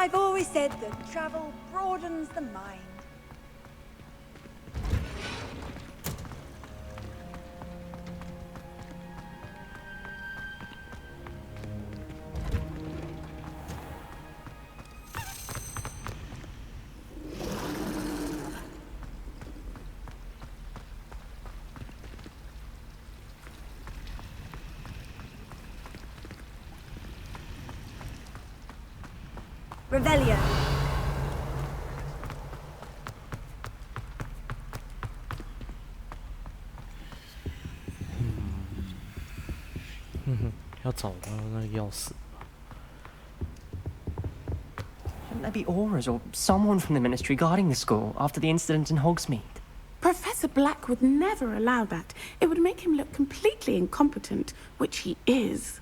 I've always said that travel broadens the mind. Revelio. Shouldn't there be auras or someone from the ministry guarding the school after the incident in Hogsmeade? Professor Black would never allow that. It would make him look completely incompetent, which he is.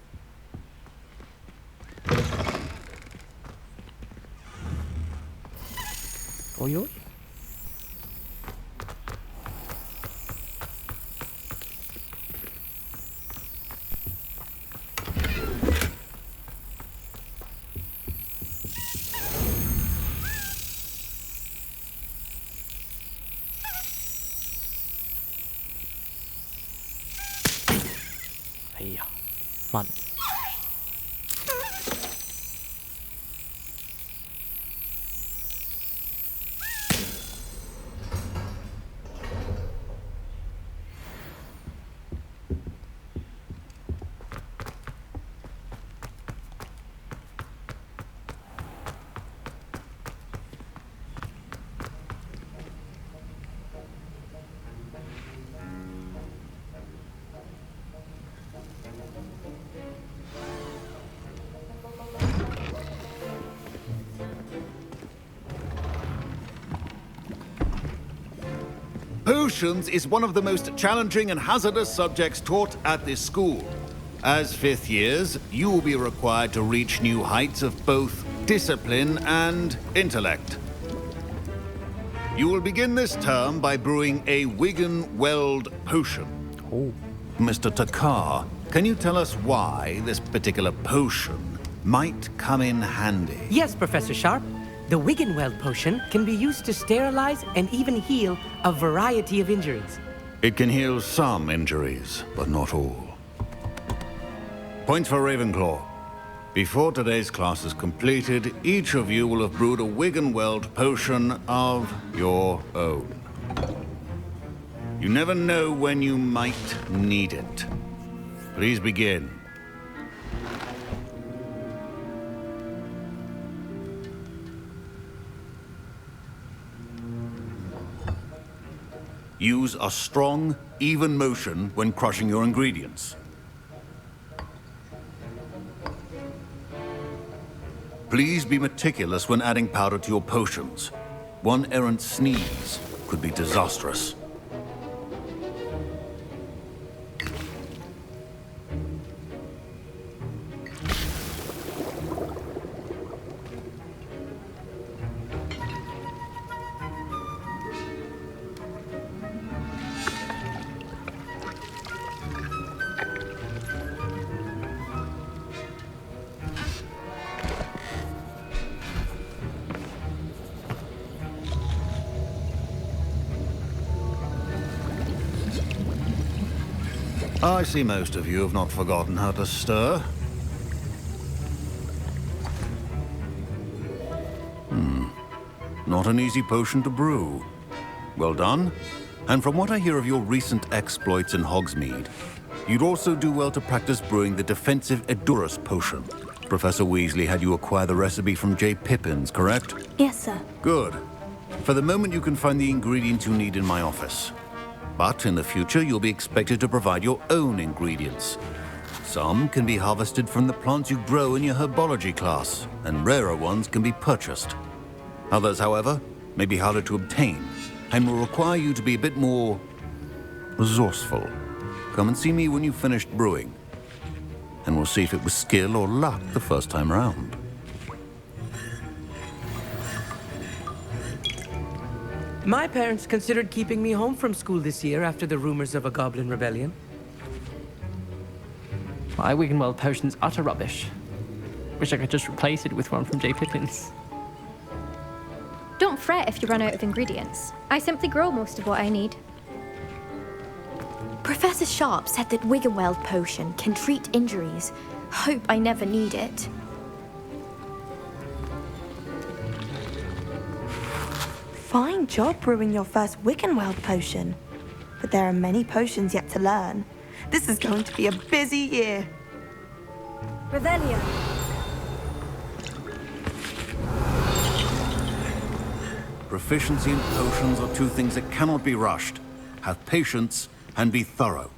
Oj, oj. Heja, man. Potions is one of the most challenging and hazardous subjects taught at this school. As fifth years, you will be required to reach new heights of both discipline and intellect. You will begin this term by brewing a Wigan-Weld potion. Oh. Mr. Takar, can you tell us why this particular potion might come in handy? Yes, Professor Sharp. The Wiggenweld potion can be used to sterilize and even heal a variety of injuries. It can heal some injuries, but not all. Points for Ravenclaw. Before today's class is completed, each of you will have brewed a Wiggenweld potion of your own. You never know when you might need it. Please begin. Use a strong, even motion when crushing your ingredients. Please be meticulous when adding powder to your potions. One errant sneeze could be disastrous. I see most of you have not forgotten how to stir. Not an easy potion to brew. Well done. And from what I hear of your recent exploits in Hogsmeade, you'd also do well to practice brewing the defensive Edurus potion. Professor Weasley had you acquire the recipe from J. Pippins, correct? Yes, sir. Good. For the moment, you can find the ingredients you need in my office. But in the future, you'll be expected to provide your own ingredients. Some can be harvested from the plants you grow in your herbology class, and rarer ones can be purchased. Others, however, may be harder to obtain, and will require you to be a bit more resourceful. Come and see me when you've finished brewing, and we'll see if it was skill or luck the first time round. My parents considered keeping me home from school this year after the rumors of a goblin rebellion. My Wiggenweld potion's utter rubbish. Wish I could just replace it with one from J. Pippins. Don't fret if you run out of ingredients. I simply grow most of what I need. Professor Sharp said that Wiggenweld potion can treat injuries. Hope I never need it. Fine job brewing your first Wiggenweld potion. But there are many potions yet to learn. This is going to be a busy year. Revelio. Proficiency in potions are two things that cannot be rushed. Have patience and be thorough.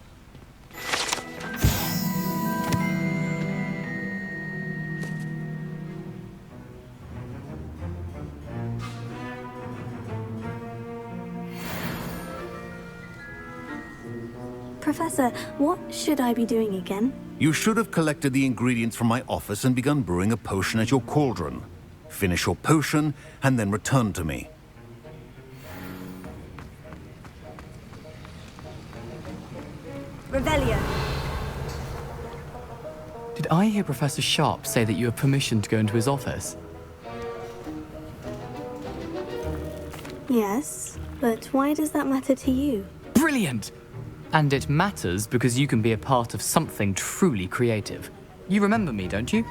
Professor, what should I be doing again? You should have collected the ingredients from my office and begun brewing a potion at your cauldron. Finish your potion and then return to me. Revelio. Did I hear Professor Sharp say that you have permission to go into his office? Yes, but why does that matter to you? Brilliant! And it matters because you can be a part of something truly creative. You remember me, don't you?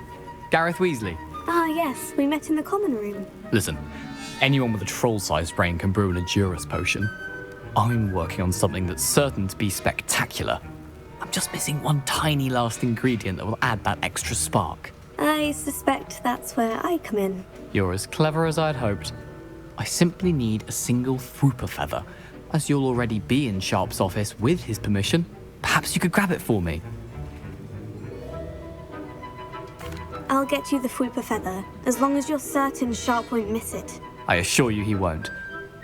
Gareth Weasley. Ah, yes, we met in the common room. Listen, anyone with a troll-sized brain can brew an Adurus potion. I'm working on something that's certain to be spectacular. I'm just missing one tiny last ingredient that will add that extra spark. I suspect that's where I come in. You're as clever as I'd hoped. I simply need a single Fwooper feather. As you'll already be in Sharp's office with his permission, perhaps you could grab it for me. I'll get you the Fwooper feather, as long as you're certain Sharp won't miss it. I assure you he won't.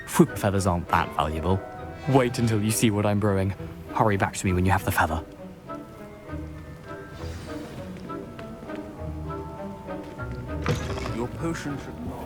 Fwooper feathers aren't that valuable. Wait until you see what I'm brewing. Hurry back to me when you have the feather. Your potion should not...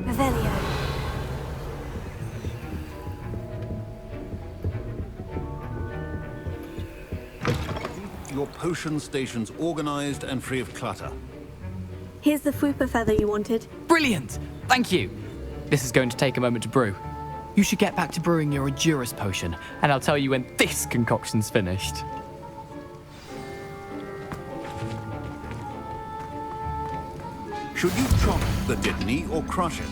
Revelio. Your potion station's organized and free of clutter. Here's the Fwooper feather you wanted. Brilliant! Thank you! This is going to take a moment to brew. You should get back to brewing your Adurus potion, and I'll tell you when this concoction's finished. Should you chop the Dittany or crush it?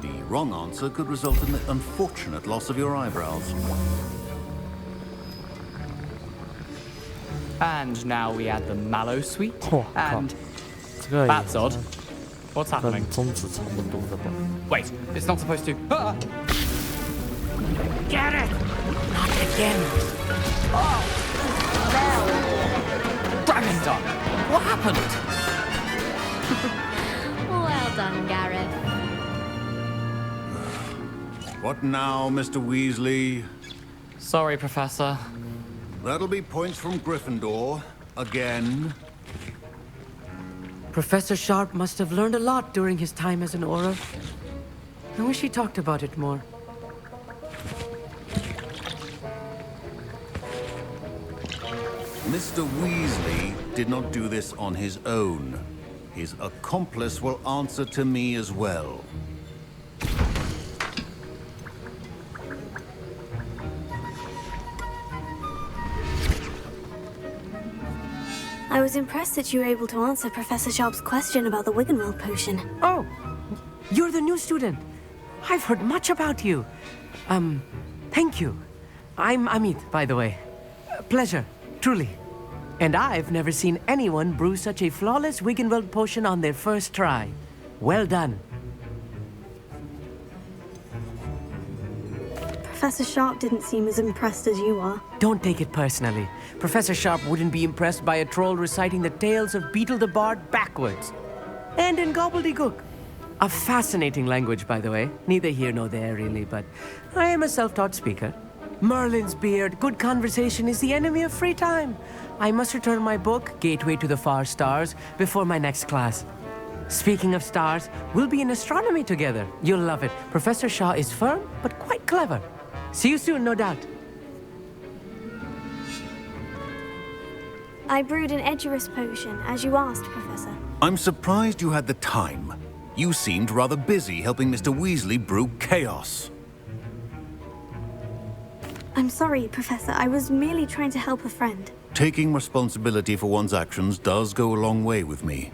The wrong answer could result in the unfortunate loss of your eyebrows. And now we add the mallow sweet, and 这个 that's odd. What's 跟 happening? 宗旨差不多的吧。 Wait, it's not supposed to. Ah! Get it! Not again. Dragon Dog! What happened? Well done, Gareth. What now, Mr. Weasley? Sorry, Professor. That'll be points from Gryffindor. Again. Professor Sharp must have learned a lot during his time as an Auror. I wish he talked about it more. Mr. Weasley did not do this on his own. His accomplice will answer to me as well. I was impressed that you were able to answer Professor Sharp's question about the Wiggenweld potion. Oh, you're the new student. I've heard much about you. Thank you. I'm Amit, by the way. Pleasure, truly. And I've never seen anyone brew such a flawless Wiggenweld potion on their first try. Well done. Professor Sharp didn't seem as impressed as you are. Don't take it personally. Professor Sharp wouldn't be impressed by a troll reciting the tales of Beetle the Bard backwards. And in gobbledygook. A fascinating language, by the way. Neither here nor there, really, but I am a self-taught speaker. Merlin's beard, good conversation is the enemy of free time. I must return my book, Gateway to the Far Stars, before my next class. Speaking of stars, we'll be in astronomy together. You'll love it. Professor Shaw is firm, but quite clever. See you soon, no doubt. I brewed an Edurus potion, as you asked, Professor. I'm surprised you had the time. You seemed rather busy helping Mr. Weasley brew chaos. I'm sorry, Professor. I was merely trying to help a friend. Taking responsibility for one's actions does go a long way with me.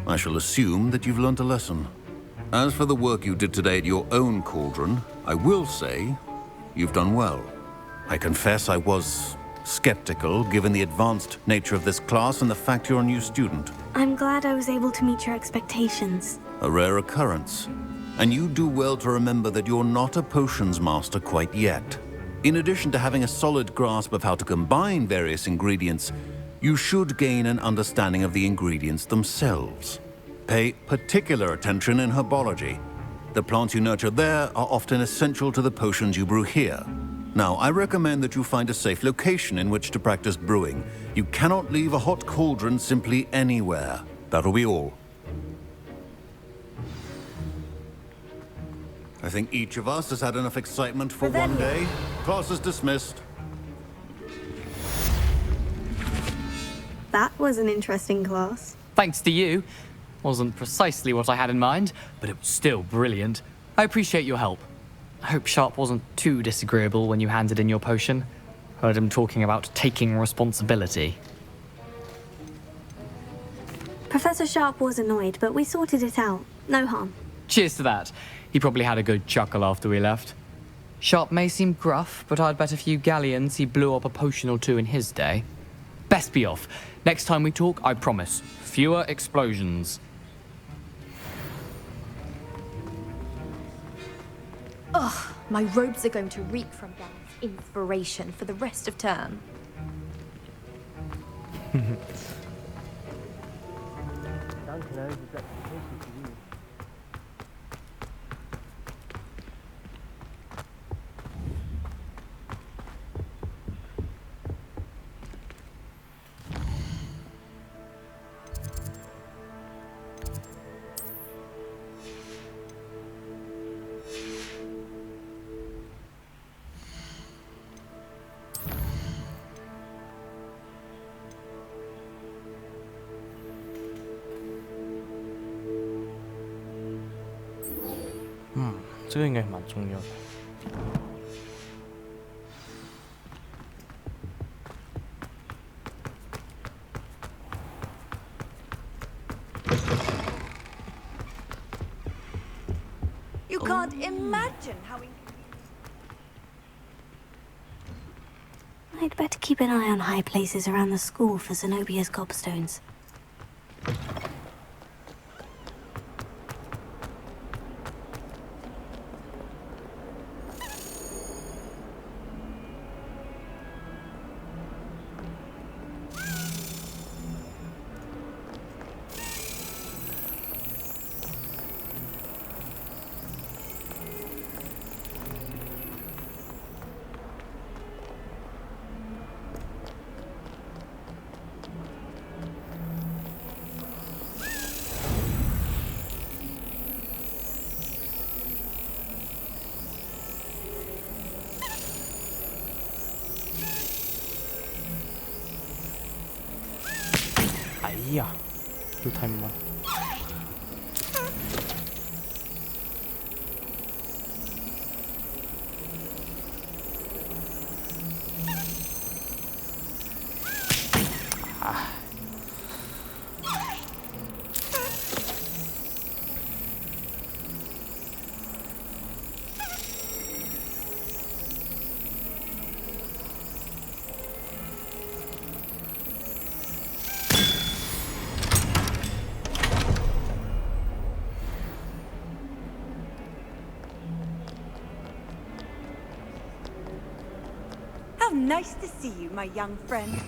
I shall assume that you've learnt a lesson. As for the work you did today at your own cauldron, I will say you've done well. I confess I was skeptical, given the advanced nature of this class and the fact you're a new student. I'm glad I was able to meet your expectations. A rare occurrence. And you do well to remember that you're not a potions master quite yet. In addition to having a solid grasp of how to combine various ingredients, you should gain an understanding of the ingredients themselves. Pay particular attention in herbology. The plants you nurture there are often essential to the potions you brew here. Now, I recommend that you find a safe location in which to practice brewing. You cannot leave a hot cauldron simply anywhere. That'll be all. I think each of us has had enough excitement for one day. Class is dismissed. That was an interesting class. Thanks to you. Wasn't precisely what I had in mind, but it was still brilliant. I appreciate your help. I hope Sharp wasn't too disagreeable when you handed in your potion. Heard him talking about taking responsibility. Professor Sharp was annoyed, but we sorted it out. No harm. Cheers to that. He probably had a good chuckle after we left. Sharp may seem gruff, but I'd bet a few galleons he blew up a potion or two in his day. Best be off. Next time we talk, I promise, fewer explosions. Ugh, my robes are going to reek from Dan's inspiration for the rest of term. 음, 这个应该蛮重要的。 You can't imagine how... I'd better keep an eye on high places around the school for Zenobia's gobstones. 이야, 좋다 임마. How nice to see you, my young friend.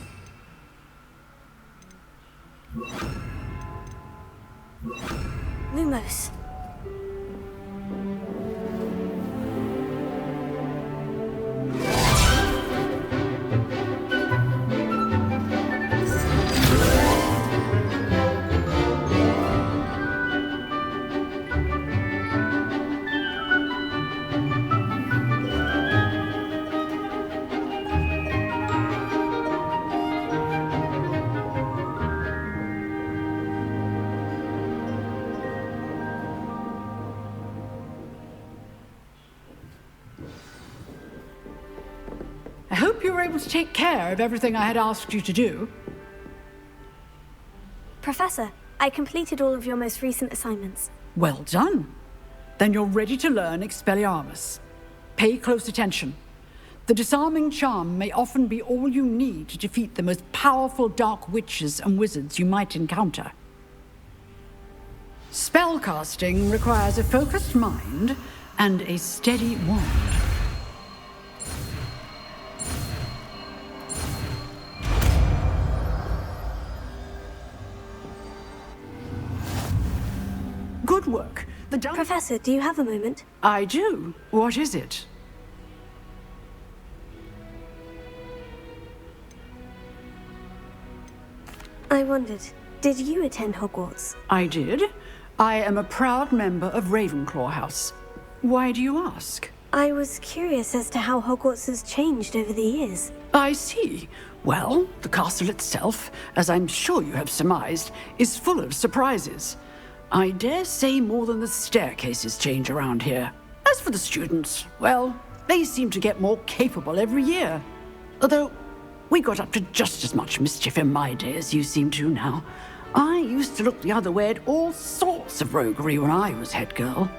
Lumos. I hope you were able to take care of everything I had asked you to do. Professor, I completed all of your most recent assignments. Well done. Then you're ready to learn Expelliarmus. Pay close attention. The disarming charm may often be all you need to defeat the most powerful dark witches and wizards you might encounter. Spellcasting requires a focused mind and a steady wand. Good work. Professor, do you have a moment? I do. What is it? I wondered, did you attend Hogwarts? I did. I am a proud member of Ravenclaw House. Why do you ask? I was curious as to how Hogwarts has changed over the years. I see. Well, the castle itself, as I'm sure you have surmised, is full of surprises. I dare say more than the staircases change around here. As for the students, well, they seem to get more capable every year. Although, we got up to just as much mischief in my day as you seem to now. I used to look the other way at all sorts of roguery when I was head girl.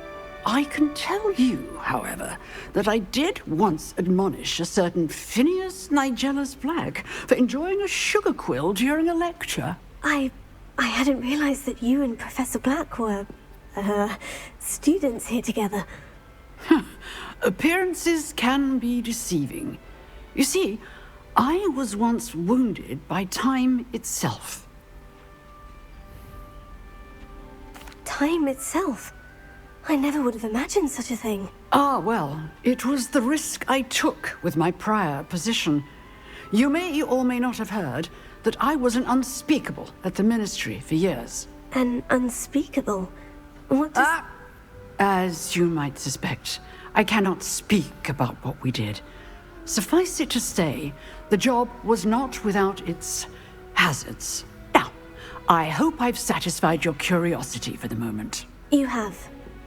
I can tell you, however, that I did once admonish a certain Phineas Nigellus Black for enjoying a sugar quill during a lecture. I hadn't realized that you and Professor Black were, students here together. Appearances can be deceiving. You see, I was once wounded by time itself. Time itself? I never would have imagined such a thing. Ah, well, it was the risk I took with my prior position. You may or may not have heard that I was an unspeakable at the Ministry for years. An unspeakable? What does... As you might suspect, I cannot speak about what we did. Suffice it to say, the job was not without its hazards. Now, I hope I've satisfied your curiosity for the moment. You have.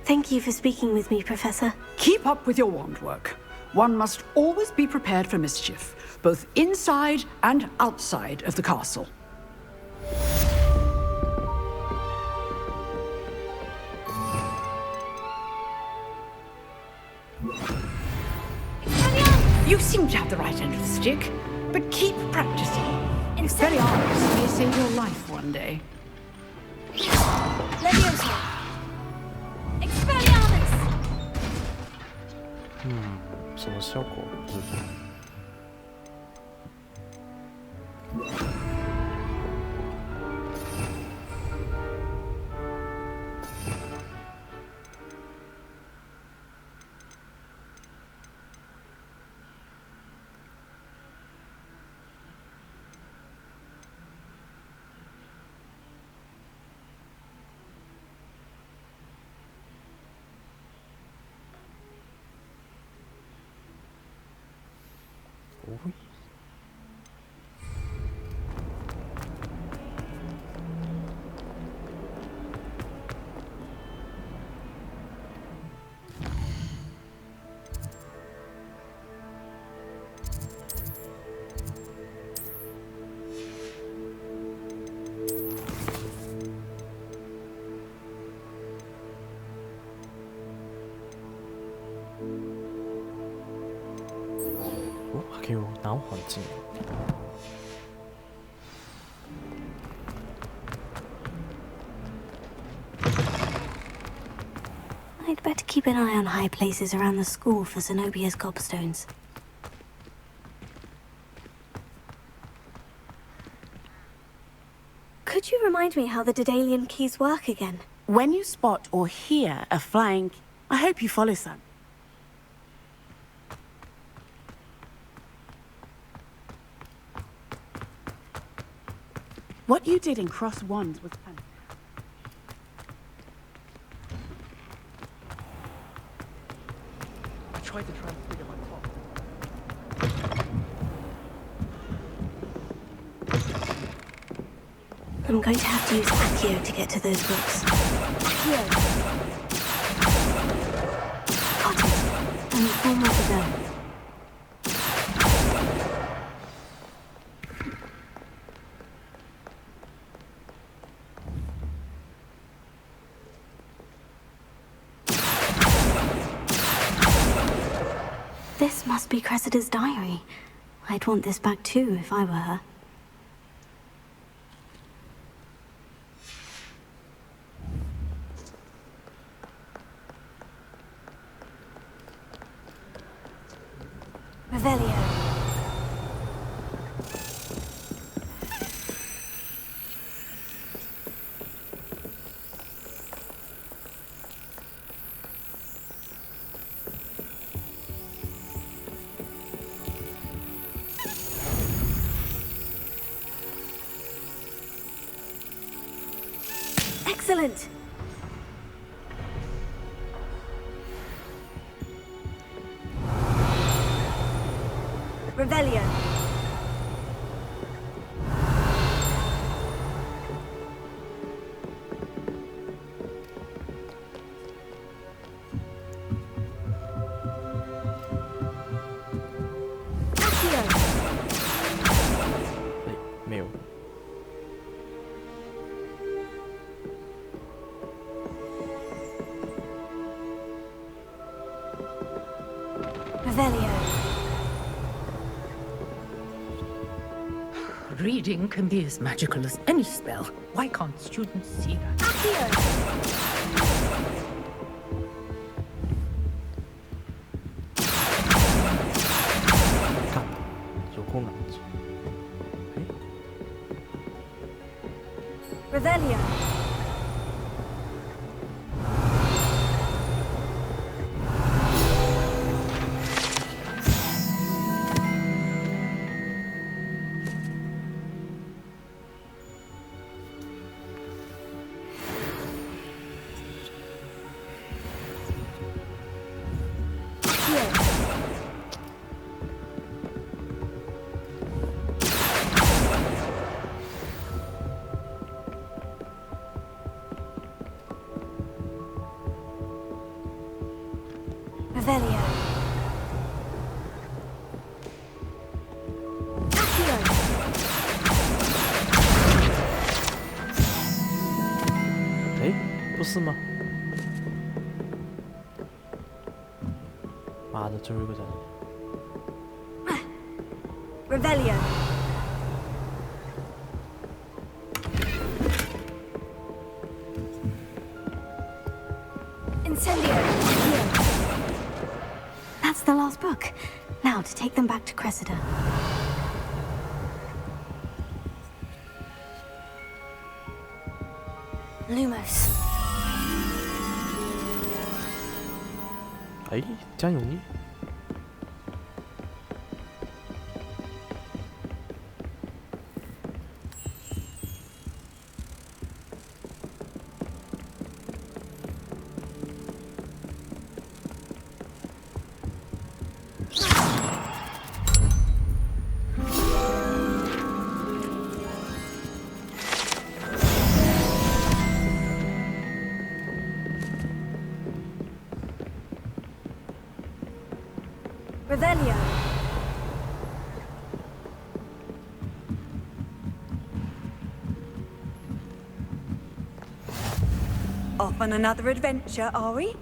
Thank you for speaking with me, Professor. Keep up with your wand work. One must always be prepared for mischief, both inside and outside of the castle. You seem to have the right end of the stick, but keep practicing. Expelliarmus may save your life one day. Leviosa! Expelliarmus! 什么效果？不知道。给我拿环境。I'd better keep an eye on high places around the school for Zenobia's gobstones. Could you remind me how the Daedalian keys work again? When you spot or hear a flying... I hope you follow some. What you did in Cross Wands was fun. I tried to transfigure my top. I'm going to have to use Accio to get to those books. Accio! Got it. Only 4 more to go. This must be Cressida's diary. I'd want this back too if I were her. Revelio. Excellent! Revelio. Accio. 哎，没有。 Revelio. Reading can be as magical as any spell. Why can't students see that? Accio. Revelio. Revelio. Accio. 哎，不是吗？妈的，最后一个在哪里？ Revelio. Incendio. That's the last book. Now to take them back to Cressida. Lumos. 哎，这样容易？ Revelio. Off on another adventure, are we?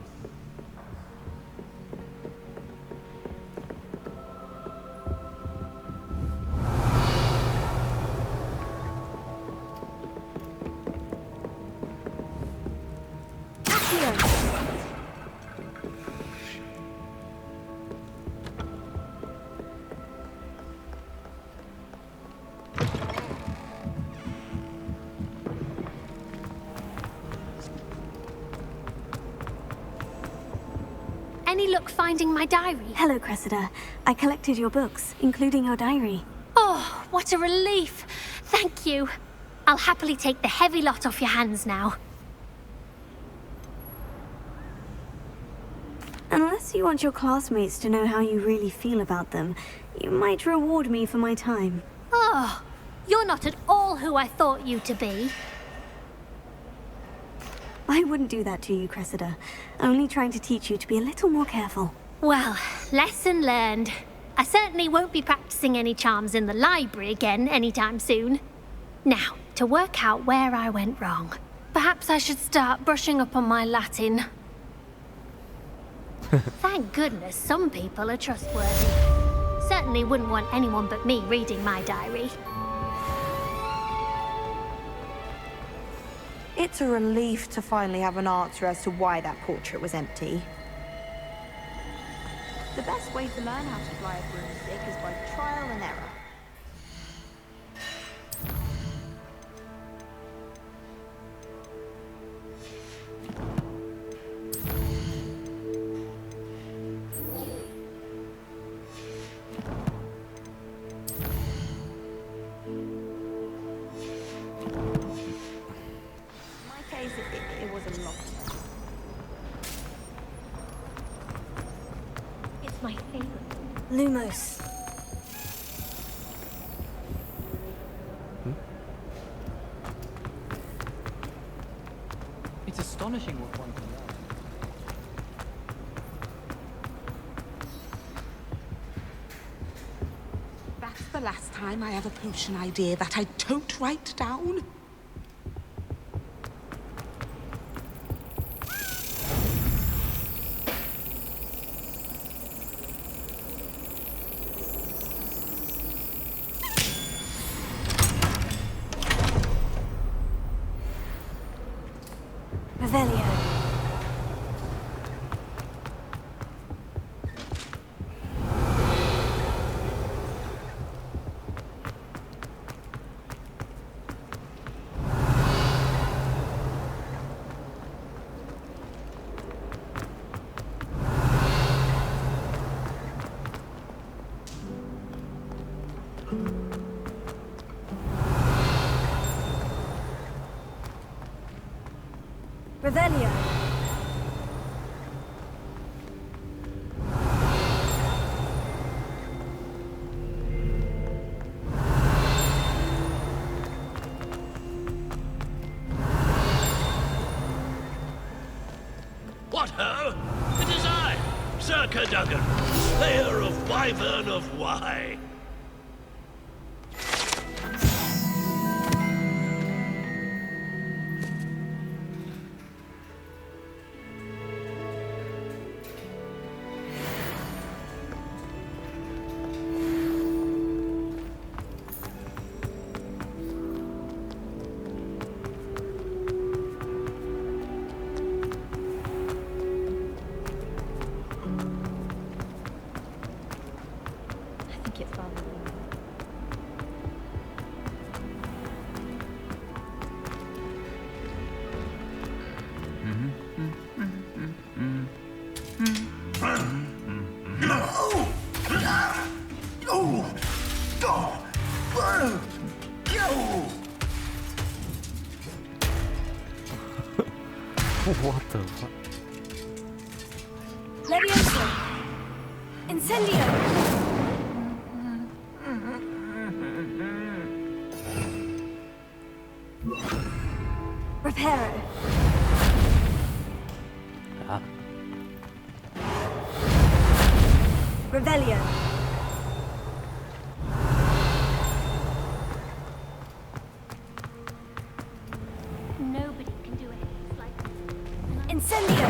Any luck finding my diary? Hello, Cressida. I collected your books, including your diary. Oh, what a relief. Thank you. I'll happily take the heavy lot off your hands now. Unless you want your classmates to know how you really feel about them, you might reward me for my time. Oh, you're not at all who I thought you to be. I wouldn't do that to you, Cressida. Only trying to teach you to be a little more careful. Well, lesson learned. I certainly won't be practicing any charms in the library again anytime soon. Now, to work out where I went wrong. Perhaps I should start brushing up on my Latin. Thank goodness some people are trustworthy. Certainly wouldn't want anyone but me reading my diary. It's a relief to finally have an answer as to why that portrait was empty. The best way to learn how to fly a broomstick is by trial and error. It was a lot. It's my favorite. Lumos. It's astonishing what one can learn. That's the last time I have a potion idea that I don't write down. Revelio. Revelio. What ho! It is I, Sir Cadogan, slayer of Wyvern of Wye. What the fuck? Levioso. Incendio. Reparo. Ah. Revelio. Nobody can do anything like this. Incendio.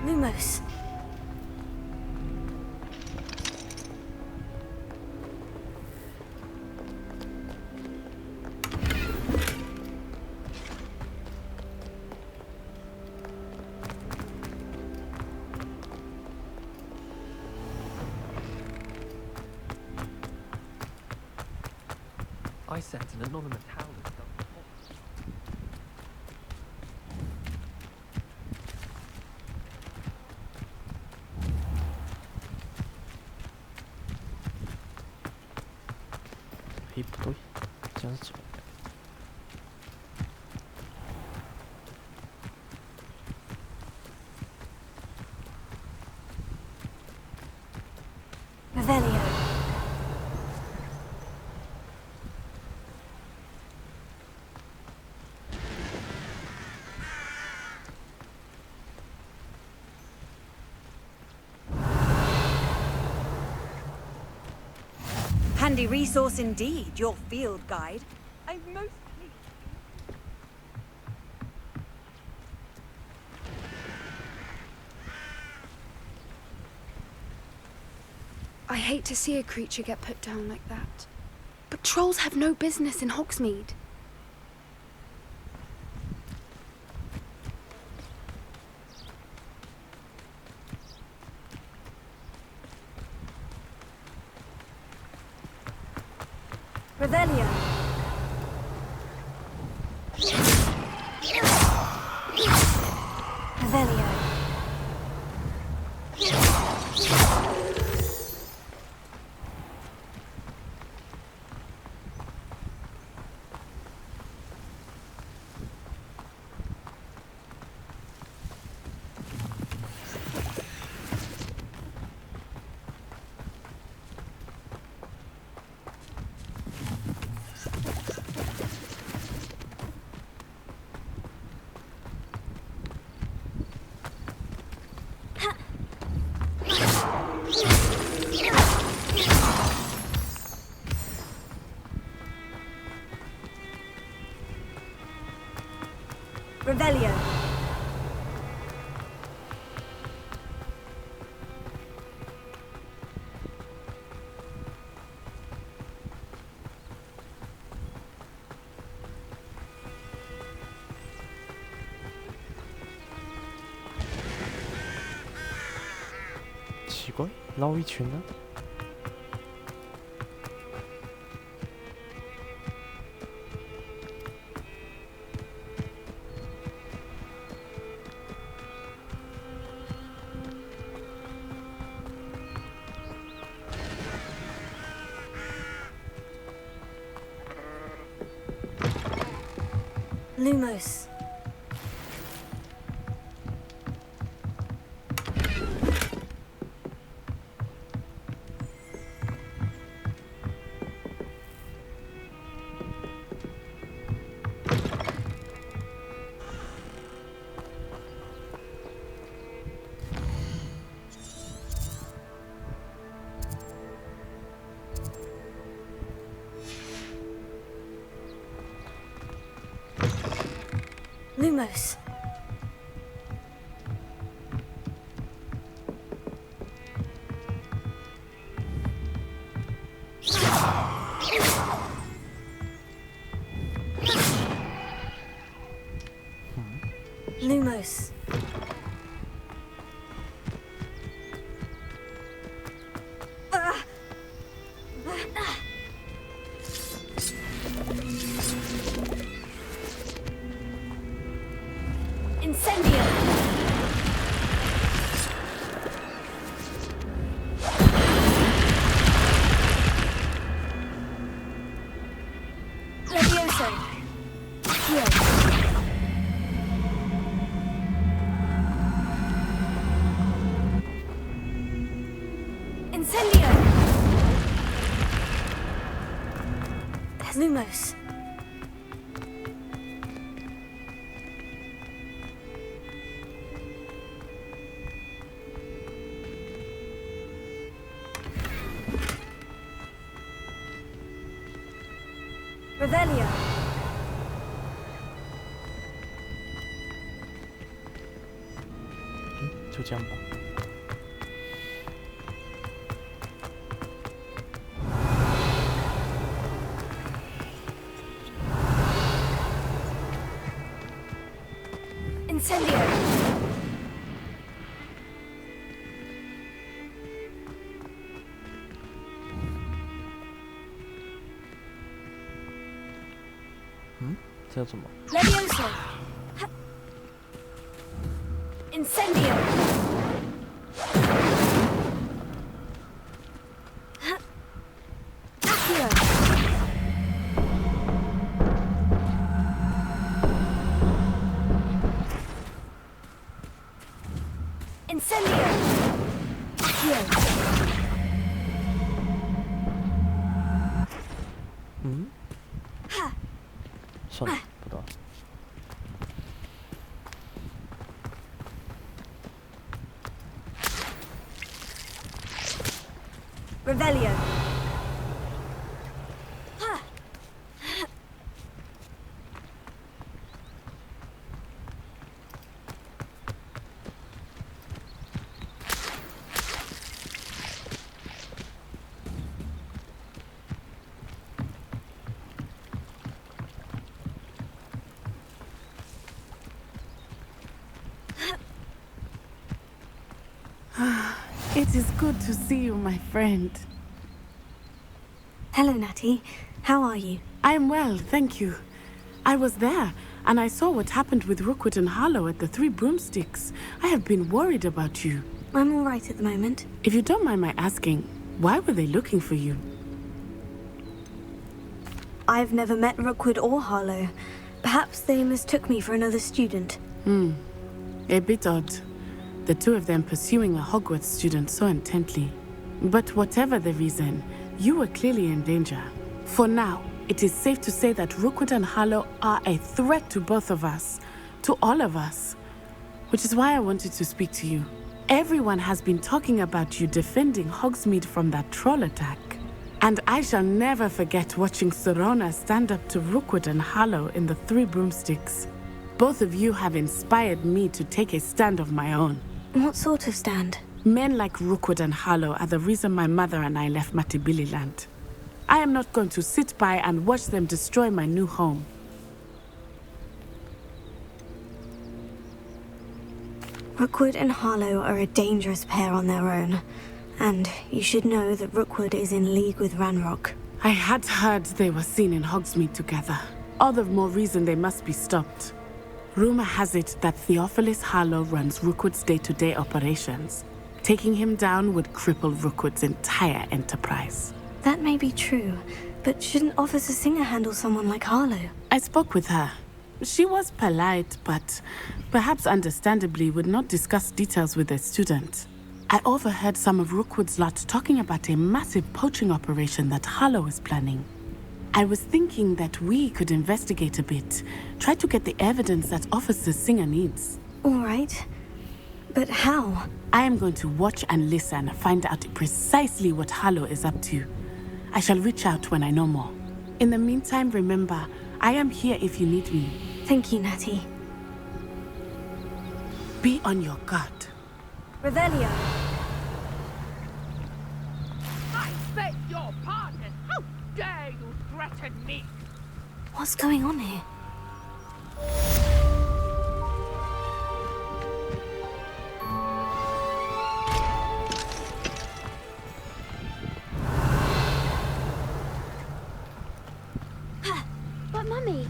Lumos. I sent an anonymous howler. Hip toy? Just Revelio. Handy resource indeed, your field guide. I've most I hate to see a creature get put down like that. But trolls have no business in Hogsmeade. Revelio. Revelio. Revelio. 직원? 捞一群呢？ Lumos. Lumos. Lumos. Incendio! Levioso! Heal! Incendio! Lumos! Revelio. 응? 就这样吧。 Incendio. 응? 这叫什么？ Levioso. Incendio. Accio. Incendio. Accio. 嗯？算了，不知道。 Revelio. It is good to see you, my friend. Hello, Natty. How are you? I am well, thank you. I was there, and I saw what happened with Rookwood and Harlow at the Three Broomsticks. I have been worried about you. I'm all right at the moment. If you don't mind my asking, why were they looking for you? I've never met Rookwood or Harlow. Perhaps they mistook me for another student. A bit odd. The two of them pursuing a Hogwarts student so intently. But whatever the reason, you were clearly in danger. For now, it is safe to say that Rookwood and Harlow are a threat to both of us. To all of us. Which is why I wanted to speak to you. Everyone has been talking about you defending Hogsmeade from that troll attack. And I shall never forget watching Serona stand up to Rookwood and Harlow in the Three Broomsticks. Both of you have inspired me to take a stand of my own. What sort of stand? Men like Rookwood and Harlow are the reason my mother and I left Matibili Land. I am not going to sit by and watch them destroy my new home. Rookwood and Harlow are a dangerous pair on their own. And you should know that Rookwood is in league with Ranrock. I had heard they were seen in Hogsmeade together. All the more reason they must be stopped. Rumor has it that Theophilus Harlow runs Rookwood's day-to-day operations. Taking him down would cripple Rookwood's entire enterprise. That may be true, but shouldn't Officer Singer handle someone like Harlow? I spoke with her. She was polite, but perhaps understandably would not discuss details with a student. I overheard some of Rookwood's lot talking about a massive poaching operation that Harlow is planning. I was thinking that we could investigate a bit, try to get the evidence that Officer Singer needs. All right. But how? I am going to watch and listen, find out precisely what Harlow is up to. I shall reach out when I know more. In the meantime, remember, I am here if you need me. Thank you, Natty. Be on your guard. Revelio. I beg your pardon. How dare you threaten me? What's going on here? But Mummy...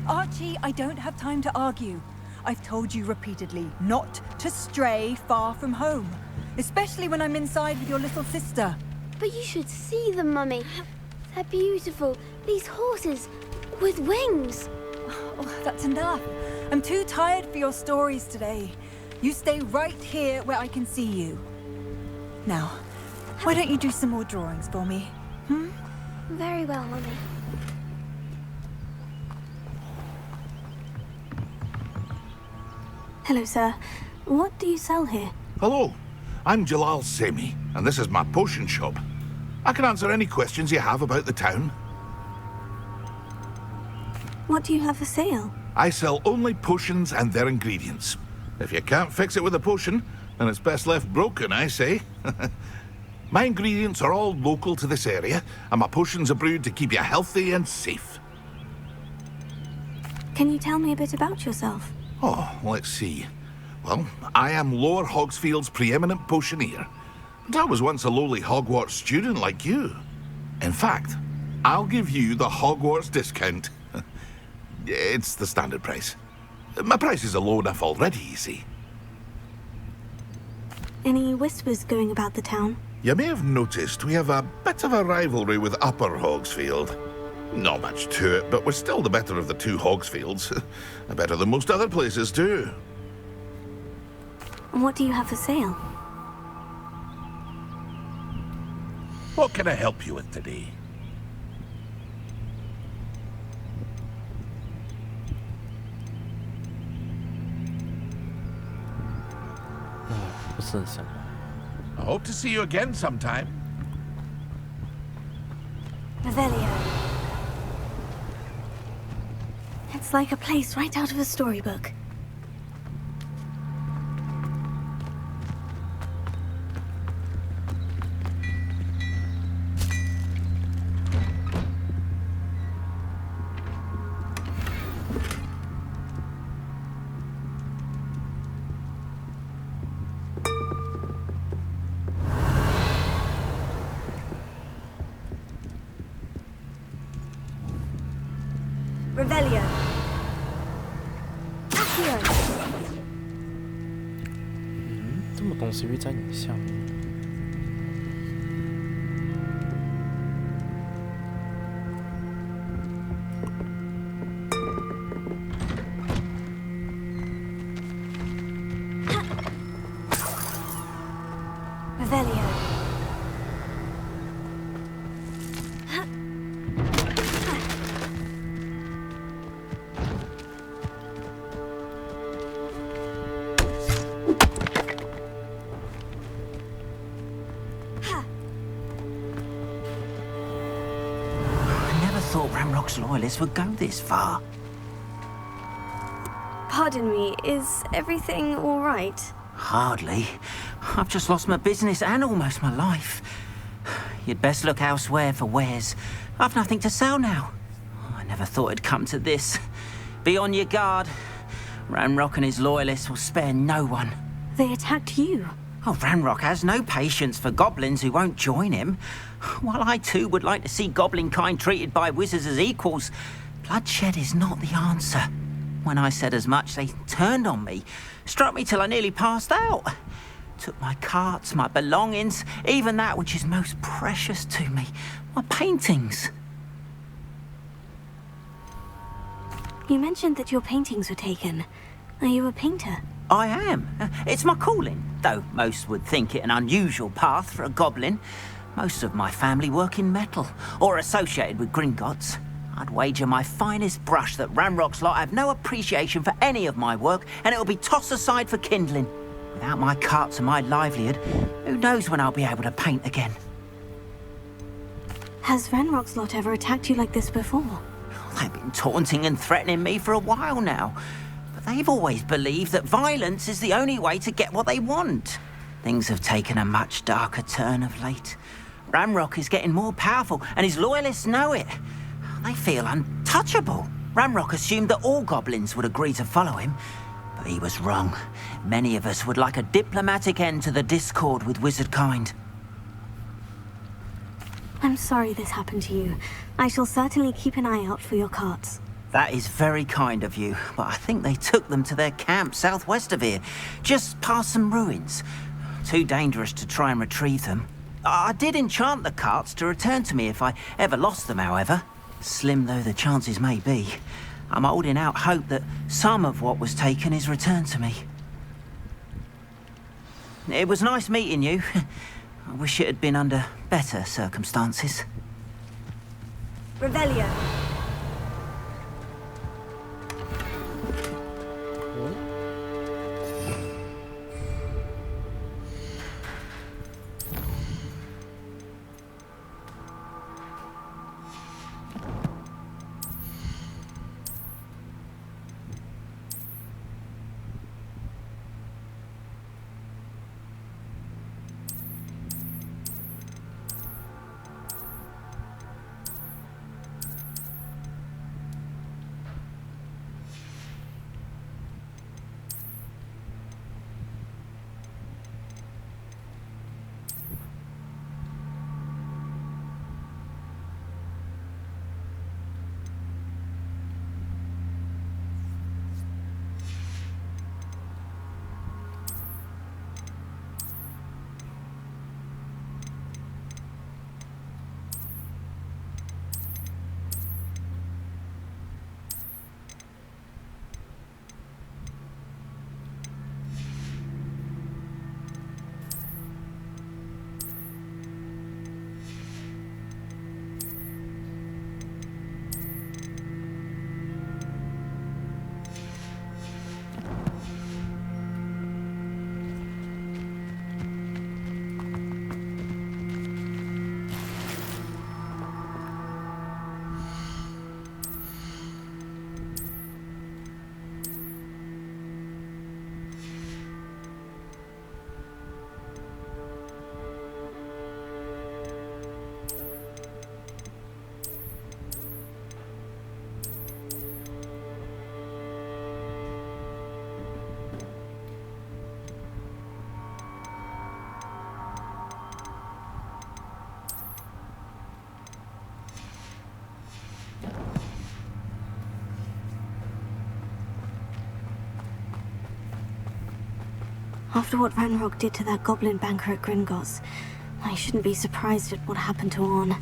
Archie, I don't have time to argue. I've told you repeatedly not to stray far from home. Especially when I'm inside with your little sister. But you should see them, Mummy. They're beautiful. These horses with wings. Oh, that's enough. I'm too tired for your stories today. You stay right here where I can see you. Now, why don't you do some more drawings for me? Very well, Mummy. Hello, sir. What do you sell here? Hello, I'm Jalal Semi, and this is my potion shop. I can answer any questions you have about the town. What do you have for sale? I sell only potions and their ingredients. If you can't fix it with a potion, then it's best left broken, I say. My ingredients are all local to this area, and my potions are brewed to keep you healthy and safe. Can you tell me a bit about yourself? Oh, let's see. Well, I am Lower Hogsfield's preeminent potioneer. And I was once a lowly Hogwarts student like you. In fact, I'll give you the Hogwarts discount. It's the standard price. My prices are low enough already, you see. Any whispers going about the town? You may have noticed we have a bit of a rivalry with Upper Hogsfield. Not much to it, but we're still the better of the two Hogsfields. Better than most other places, too. What do you have for sale? What can I help you with today? I hope to see you again sometime. Revelio. It's like a place right out of a storybook. Revelio. Accio. 这么东西会在你下面。Revelio. Thought Ramrock's loyalists would go this far. Pardon me, is everything all right? Hardly. I've just lost my business and almost my life. You'd best look elsewhere for wares. I've nothing to sell now. I never thought it'd come to this. Be on your guard. Ramrock and his loyalists will spare no one. They attacked you. Oh, Ramrock has no patience for goblins who won't join him. While I too would like to see goblin kind treated by wizards as equals, bloodshed is not the answer. When I said as much, they turned on me, struck me till I nearly passed out. Took my carts, my belongings, even that which is most precious to me, my paintings. You mentioned that your paintings were taken. Are you a painter? I am. It's my calling, though most would think it an unusual path for a goblin. Most of my family work in metal, or associated with Gringotts. I'd wager my finest brush that Ramrock's lot have no appreciation for any of my work, and it'll be tossed aside for kindling. Without my carts and my livelihood, who knows when I'll be able to paint again? Has Ranrock's lot ever attacked you like this before? They've been taunting and threatening me for a while now. But they've always believed that violence is the only way to get what they want. Things have taken a much darker turn of late. Ramrock is getting more powerful, and his loyalists know it. They feel untouchable. Ramrock assumed that all goblins would agree to follow him, but he was wrong. Many of us would like a diplomatic end to the discord with wizard kind. I'm sorry this happened to you. I shall certainly keep an eye out for your carts. That is very kind of you, but I think they took them to their camp southwest of here, just past some ruins. Too dangerous to try and retrieve them. I did enchant the carts to return to me if I ever lost them, however. Slim though the chances may be, I'm holding out hope that some of what was taken is returned to me. It was nice meeting you. I wish it had been under better circumstances. Revelio. After what Ranrock did to that goblin banker at Gringotts, I shouldn't be surprised at what happened to Orn.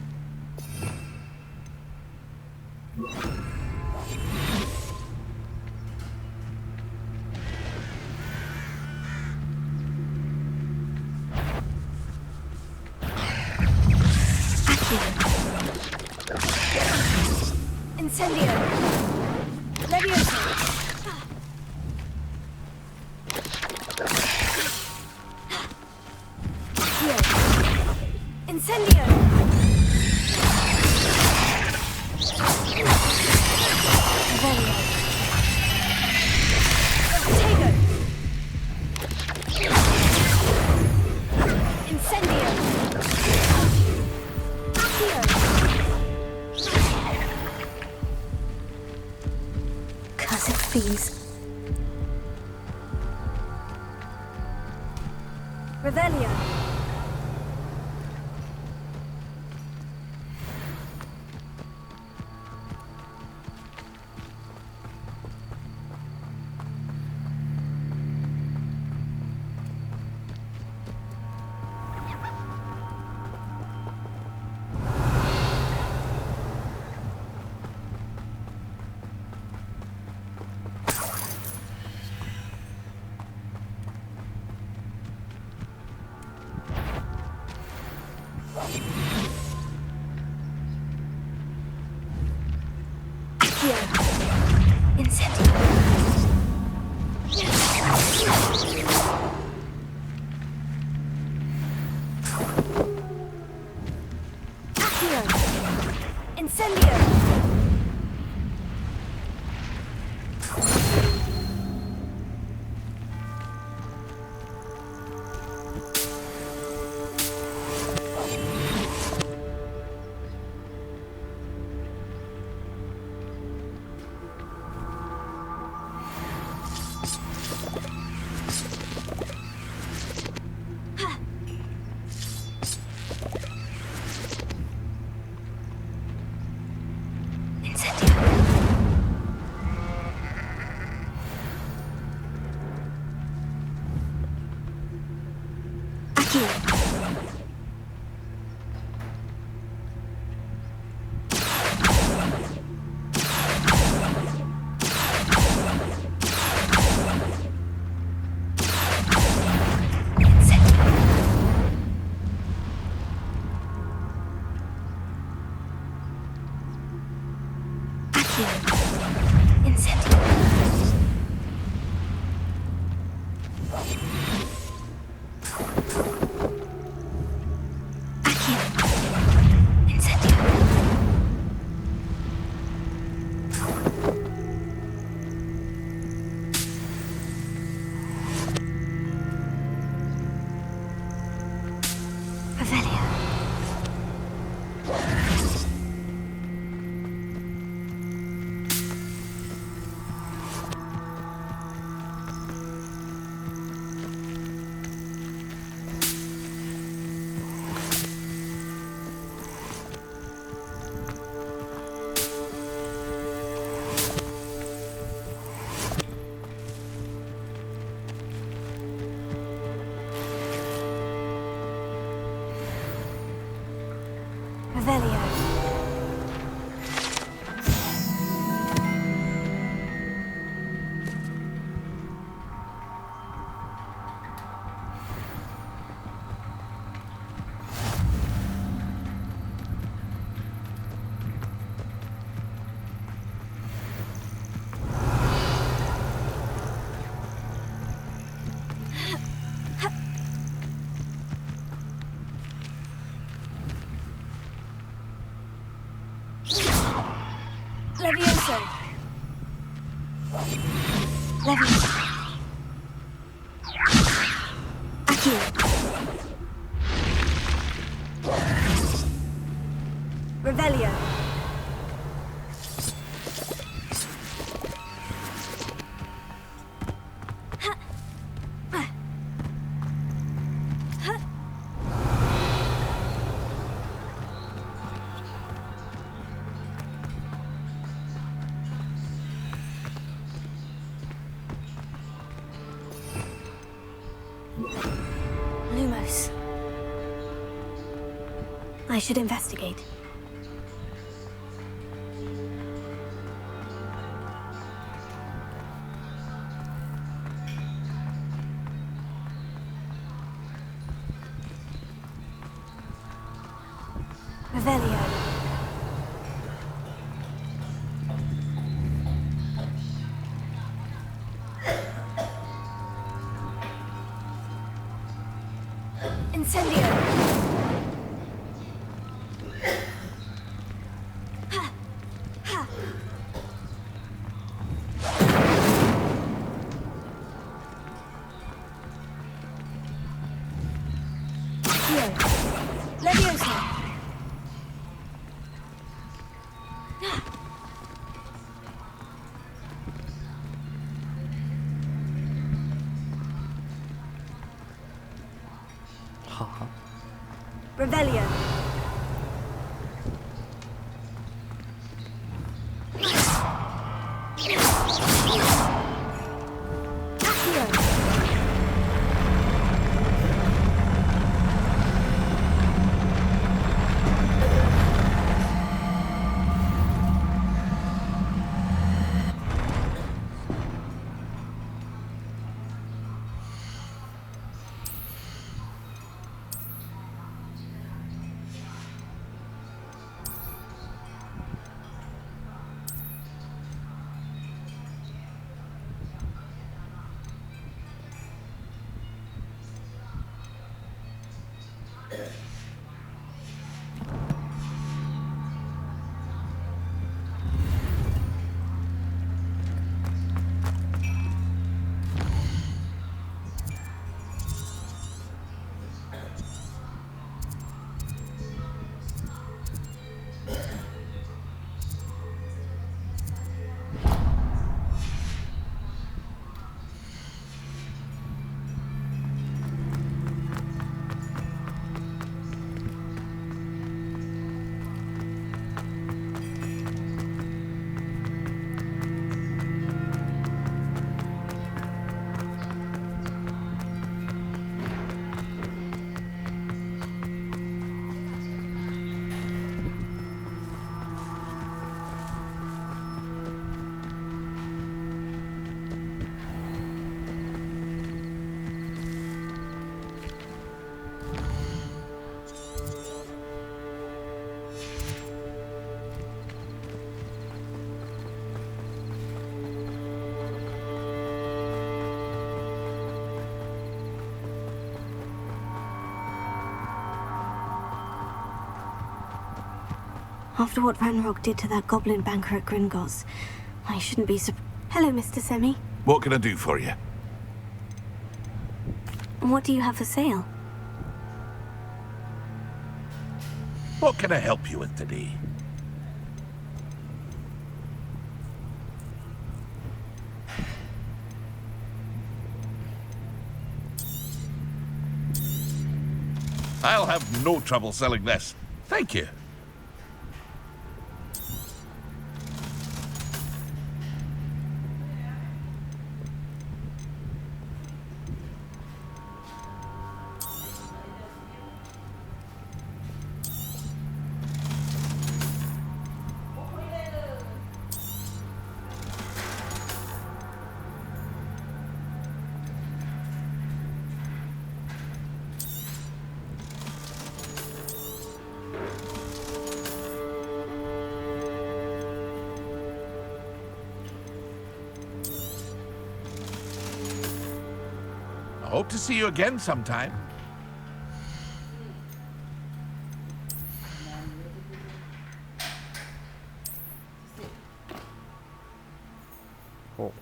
Incendio! Levioso! Incendio! Revelio! Tego! Incendio! Accio! Cursed thieves. Revelio! Revelio. Levioso. Levioso. Accio. Revelio. should investigate. Revelio. Incendio. Leviosa. Revelio. After what Ranrock did to that goblin banker at Gringotts, I shouldn't be Hello, Mr. Semi. What can I do for you? What do you have for sale? What can I help you with today? I'll have no trouble selling this. Thank you. Hope to see you again sometime. Oh.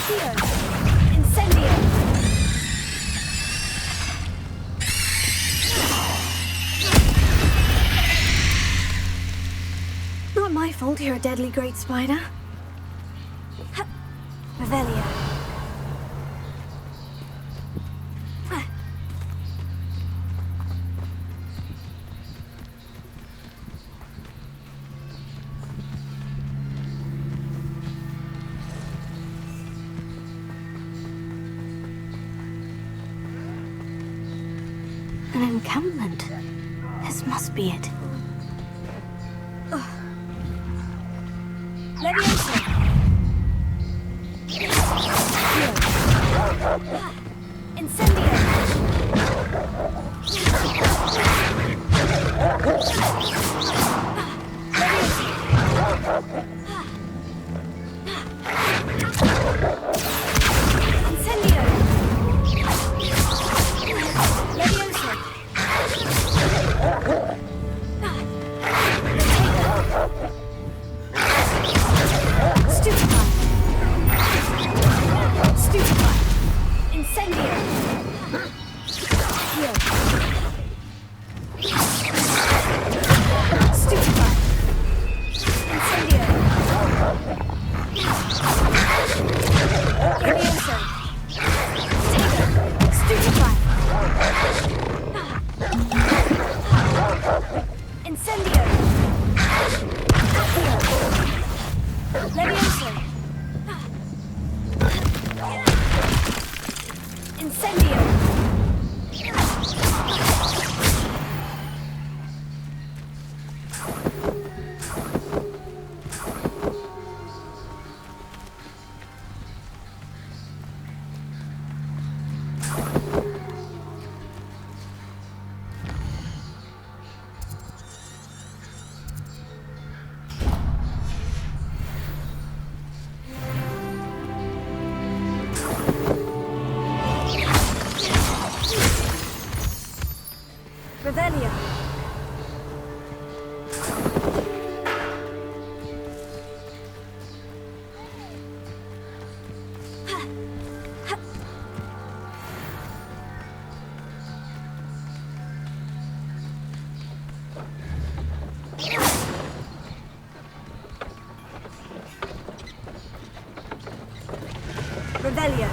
Accio! Incendio! Not my fault you're a deadly great spider. Revelio. An encampment. This must be it. Leviosa! Incendio! Incendio! Leviosa! Stupefy! Stupefy! Incendio! Heal! Stupefy! Incendio! Leviosa! Take it! Stupefy! Incendio! Accio! Leviosa! Incendio! Revelio! Revelio!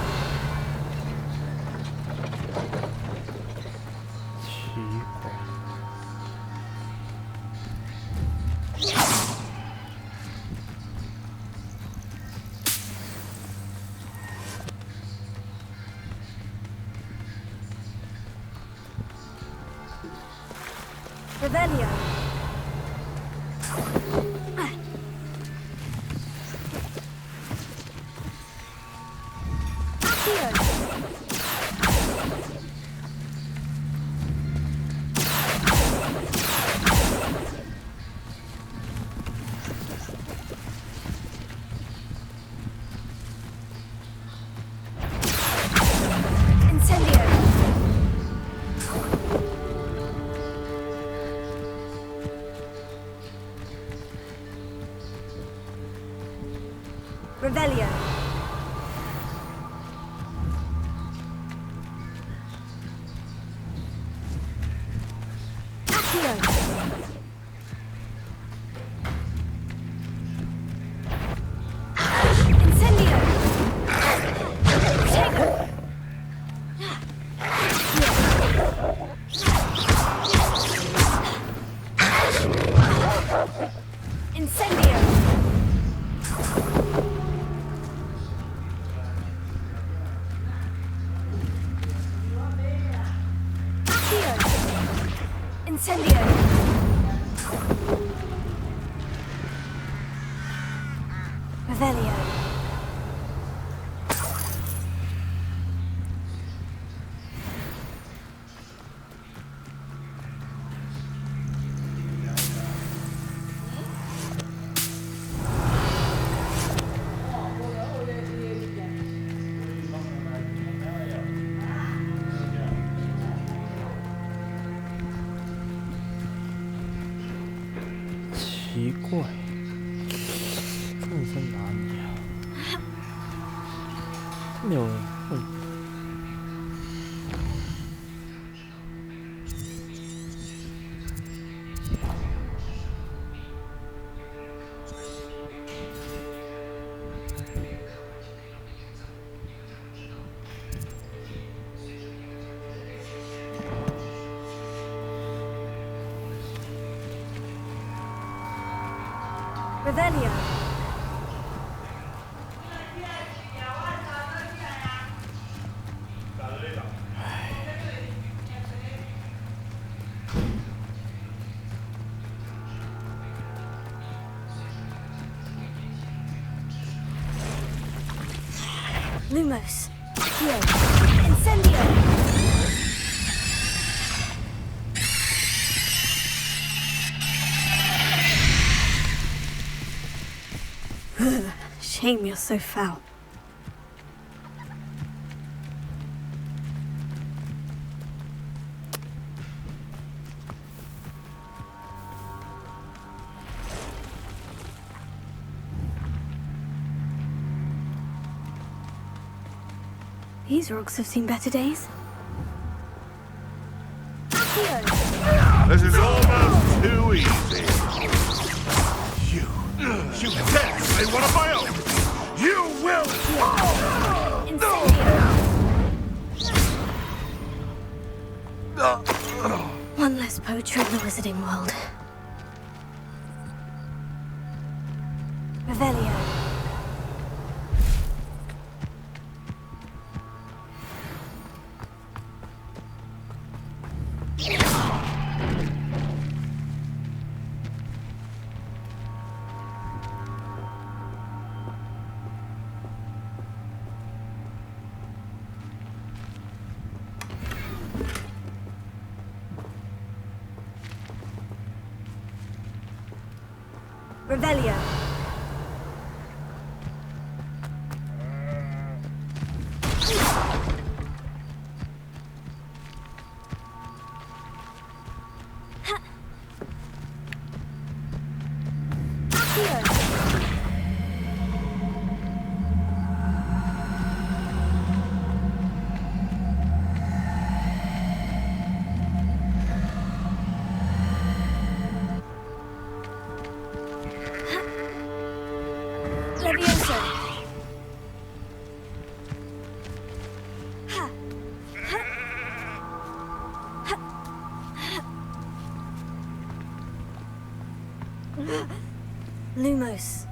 奇怪。Revelio! Accio! Incendio! Revelio! Accio! Incendio! Take it! Incendio! Accio! Incendio! Revelio!奇怪，这是在哪里啊？ No. Revelio. Lumos. Here. Incendio. Shame you're so foul. These rocks have seen better days. This is almost too easy. You dare say one of my own! You will One less poacher in the wizarding world. Revelio. Revelio. Levioso. Lumos.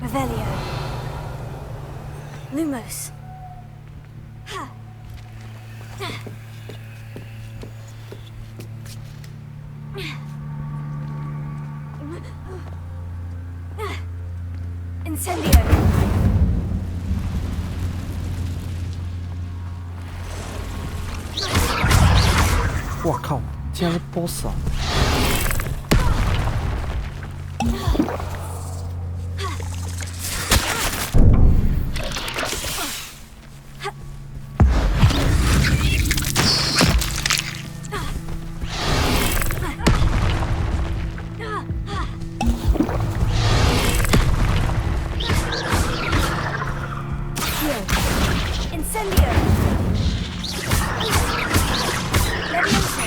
Revelio. Lumos. Incendio. 我靠，竟然是 boss 啊！ Incendio. Levioso.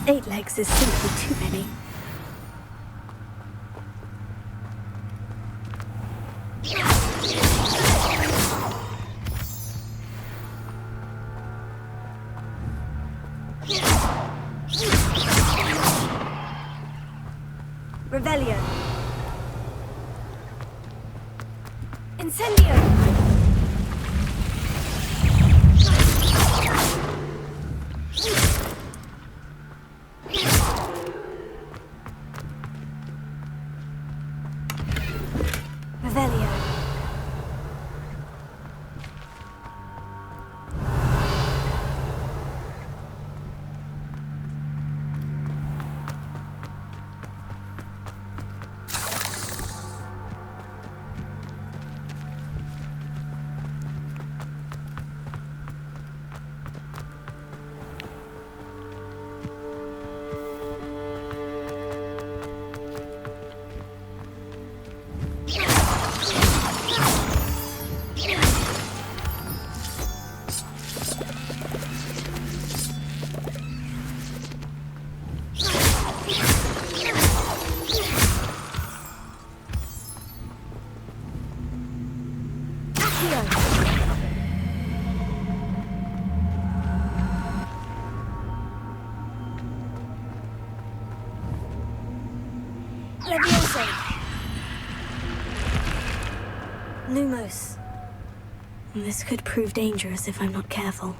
Eight legs is simply too many. Revelio. Incendio. Levioso! Lumos. This could prove dangerous if I'm not careful.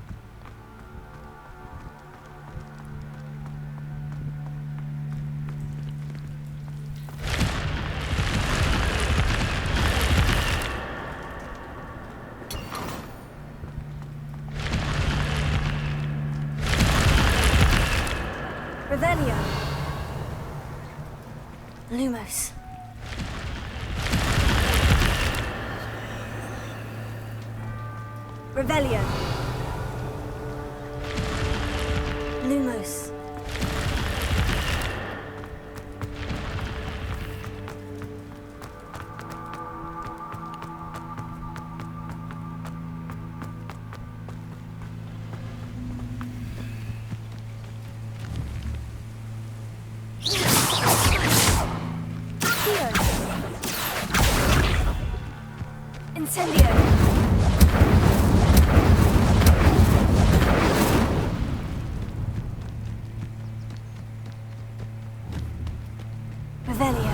Revelio. Lumos. Revelio. Lumos. Incendio. Revelio.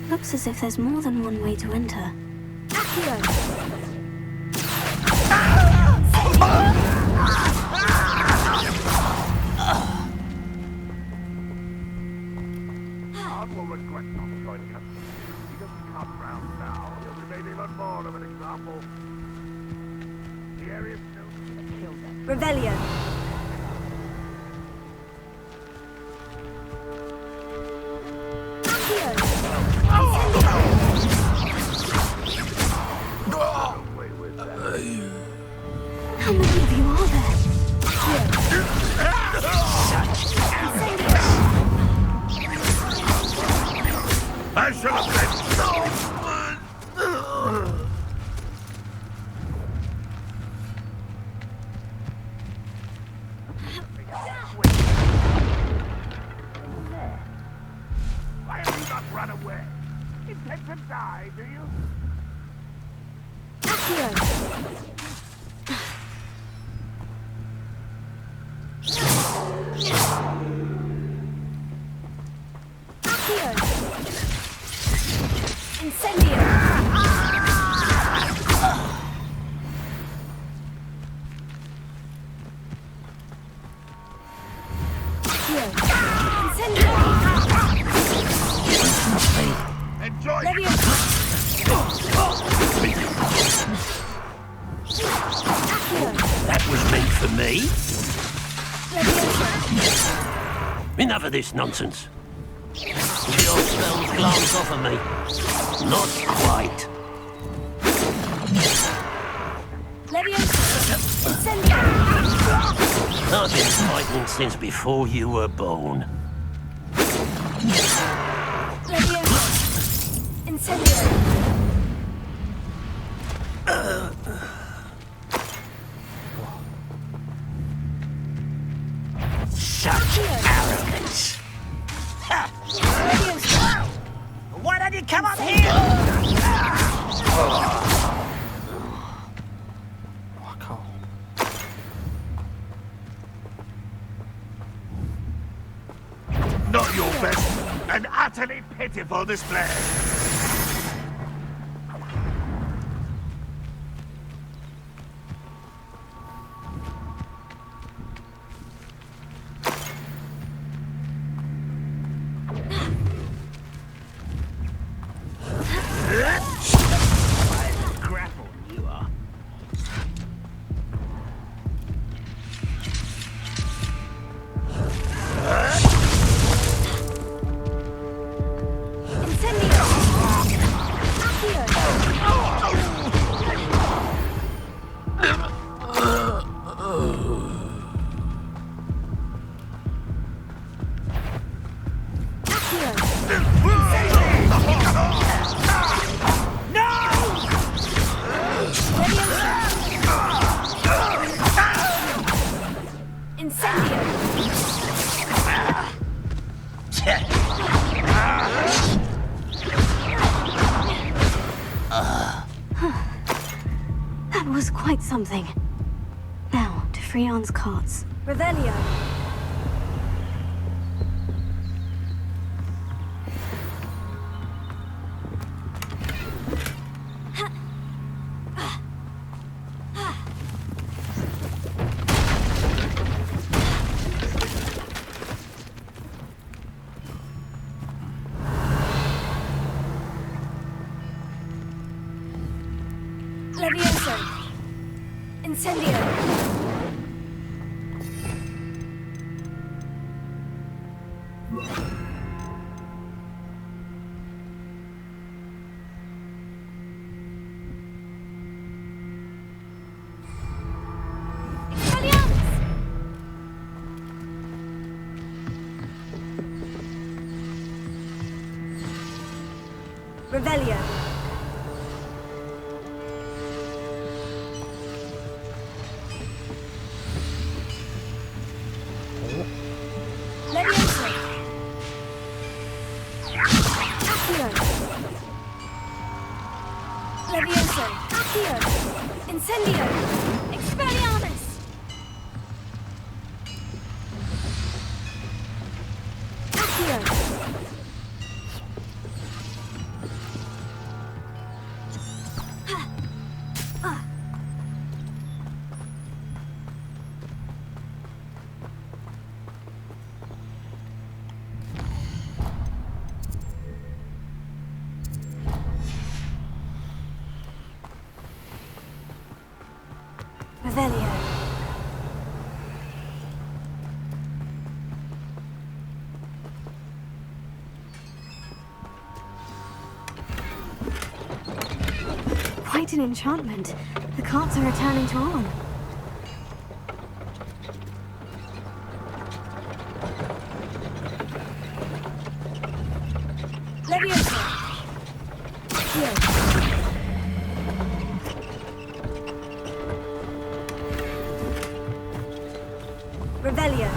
Looks as if there's more than one way to enter. I will regret not joining us. He doesn't come round now. He'll be made even more of an example. The area's still killed them. Revelio. How many of you are there? I should have been so Why have you not run away? Intend to die, do you? Enjoy That was meant for me. Enough of this nonsense. Your spells glance off of me. Not quite. I've been fighting since before you were born. Such arrogance. Why don't you come up here? Not your best. An utterly pitiful display. Grapple, you are. That was quite something. Now, to Freon's carts. Revelio. Levioso. Incendio. Revelio. Levioso. Accio. Levioso. Accio. Incendio. Expelliarmus. Accio. Revelio. Quite an enchantment. The carts are returning to on. Levioso. Accio. Revelio.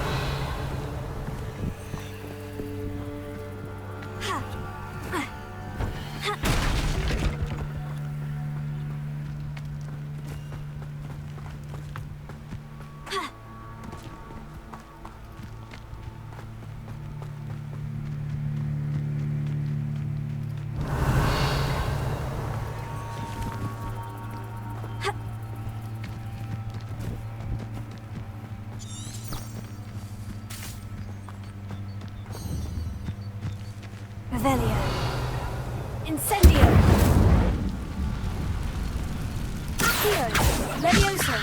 Revelio. Incendio. Accio. Levioso.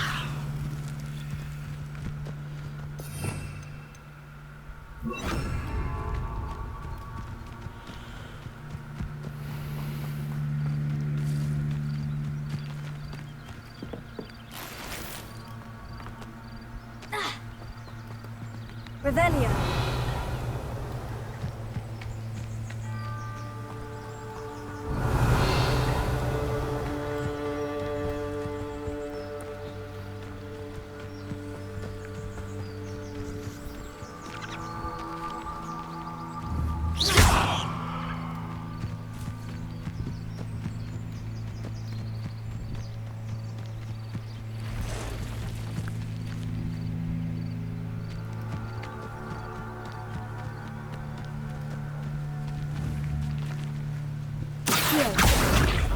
Revelio.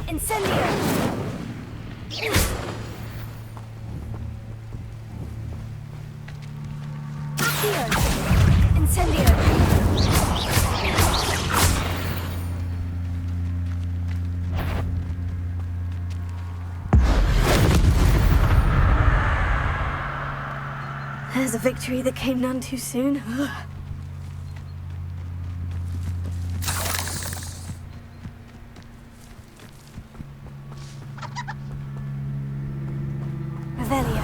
Incendio! Accio! Incendio! There's a victory that came none too soon. Revelio.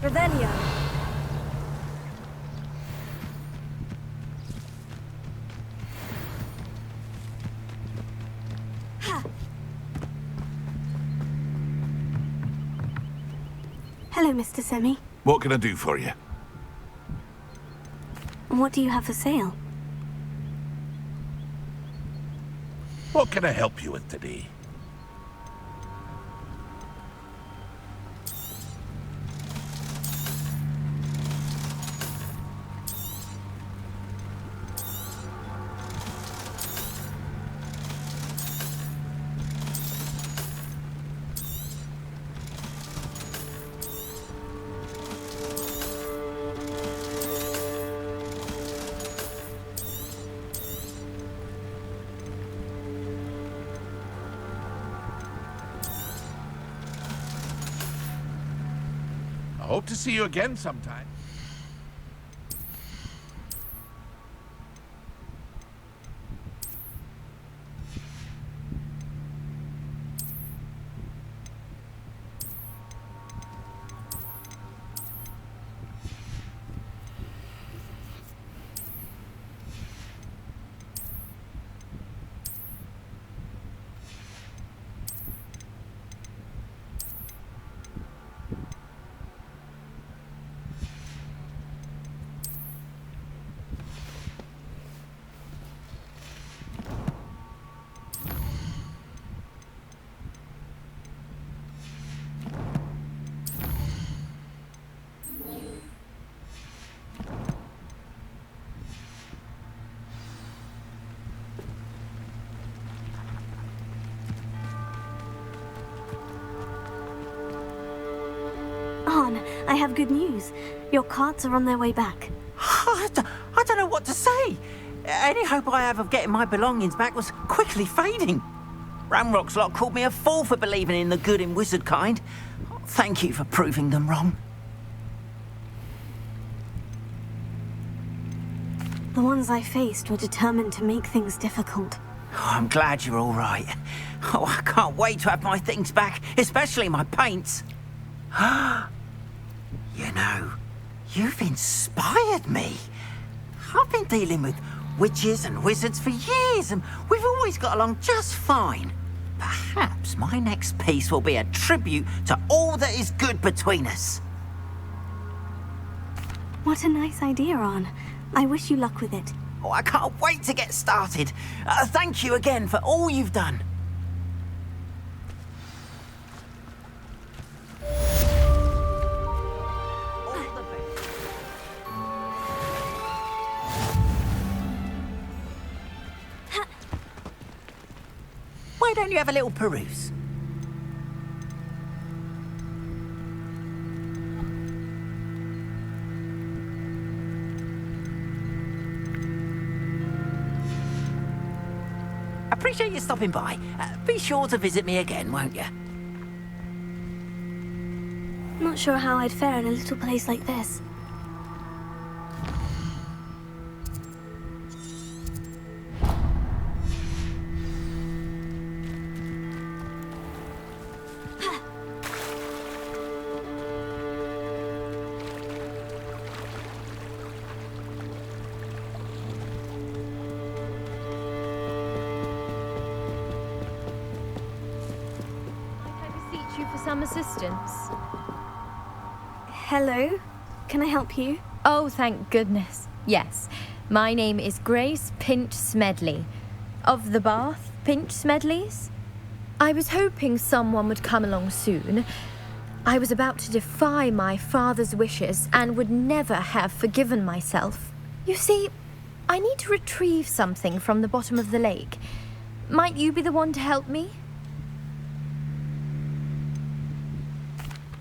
Revelio. Hello, Mr. Semi. What can I do for you? What do you have for sale? What can I help you with today? I hope to see you again sometime. Arn, I have good news. Your carts are on their way back. I don't know what to say. Any hope I have of getting my belongings back was quickly fading. Ramrock's lot called me a fool for believing in the good in wizard kind. Thank you for proving them wrong. The ones I faced were determined to make things difficult. Oh, I'm glad you're all right. Oh, I can't wait to have my things back, especially my paints. You know, you've inspired me. I've been dealing with witches and wizards for years, and we've always got along just fine. Perhaps my next piece will be a tribute to all that is good between us. What a nice idea, Arn. I wish you luck with it. Oh, I can't wait to get started. Thank you again for all you've done. Why don't you have a little peruse? Appreciate you stopping by. Be sure to visit me again, won't you? Not sure how I'd fare in a little place like this. You for some assistance? Hello? Can I help you? Oh, thank goodness. Yes. My name is Grace Pinch Smedley. Of the Bath Pinch Smedleys? I was hoping someone would come along soon. I was about to defy my father's wishes and would never have forgiven myself. You see, I need to retrieve something from the bottom of the lake. Might you be the one to help me?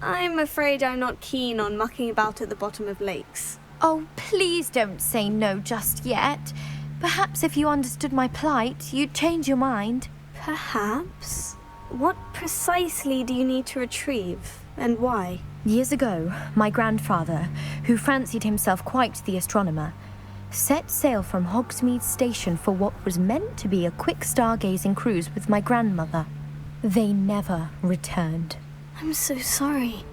I'm afraid I'm not keen on mucking about at the bottom of lakes. Oh, please don't say no just yet. Perhaps if you understood my plight, you'd change your mind. Perhaps? What precisely do you need to retrieve, and why? Years ago, my grandfather, who fancied himself quite the astronomer, set sail from Hogsmeade Station for what was meant to be a quick stargazing cruise with my grandmother. They never returned. I'm so sorry.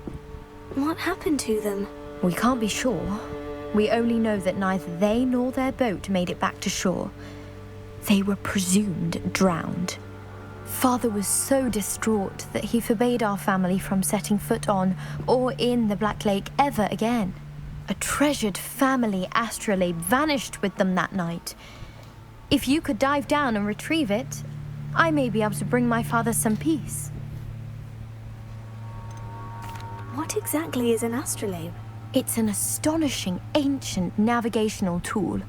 What happened to them? We can't be sure. We only know that neither they nor their boat made it back to shore. They were presumed drowned. Father was so distraught that he forbade our family from setting foot on or in the Black Lake ever again. A treasured family astrolabe vanished with them that night. If you could dive down and retrieve it, I may be able to bring my father some peace. What exactly is an astrolabe? It's an astonishing ancient navigational tool.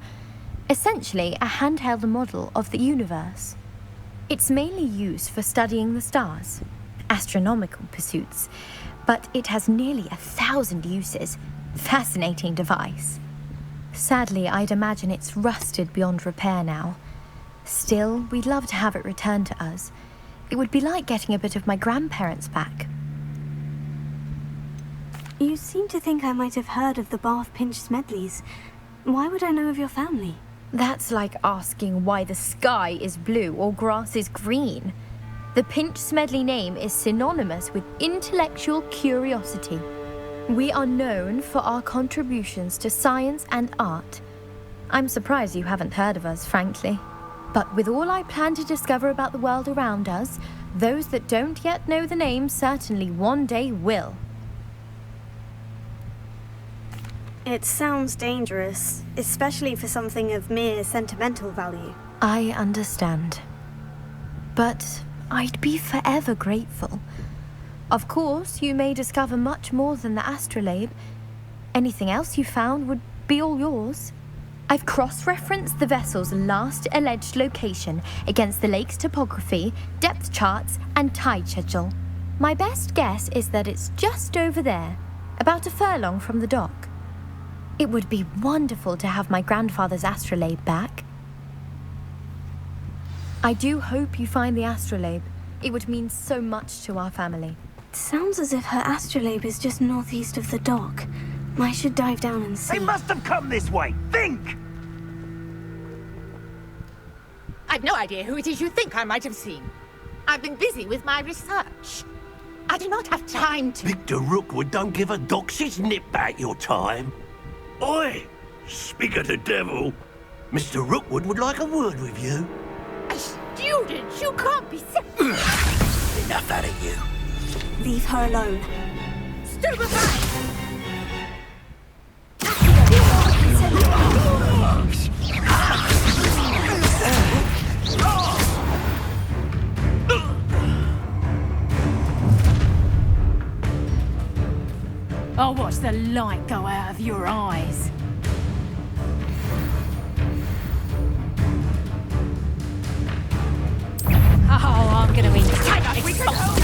Essentially a handheld model of the universe. It's mainly used for studying the stars, astronomical pursuits, but it has nearly 1,000 uses. Fascinating device. Sadly, I'd imagine it's rusted beyond repair now. Still, we'd love to have it returned to us. It would be like getting a bit of my grandparents back. You seem to think I might have heard of the Bath Pinch Smedleys. Why would I know of your family? That's like asking why the sky is blue or grass is green. The Pinch Smedley name is synonymous with intellectual curiosity. We are known for our contributions to science and art. I'm surprised you haven't heard of us, frankly. But with all I plan to discover about the world around us, those that don't yet know the name certainly one day will. It sounds dangerous, especially for something of mere sentimental value. I understand. But I'd be forever grateful. Of course, you may discover much more than the astrolabe. Anything else you found would be all yours. I've cross-referenced the vessel's last alleged location against the lake's topography, depth charts, and tide schedule. My best guess is that it's just over there, about a furlong from the dock. It would be wonderful to have my grandfather's astrolabe back. I do hope you find the astrolabe. It would mean so much to our family. It sounds as if her astrolabe is just northeast of the dock. I should dive down and see. They must have come this way! Think! I've no idea who it is you think I might have seen. I've been busy with my research. I do not have time to... Victor Rookwood don't give a doxy's nip back your time. Oi! Speak of the devil. Mr. Rookwood would like a word with you. A student? You can't be serious. Enough out of you. Leave her alone. Stupefy! I'll watch the light go out of your eyes. Oh, I'm gonna win. We can hold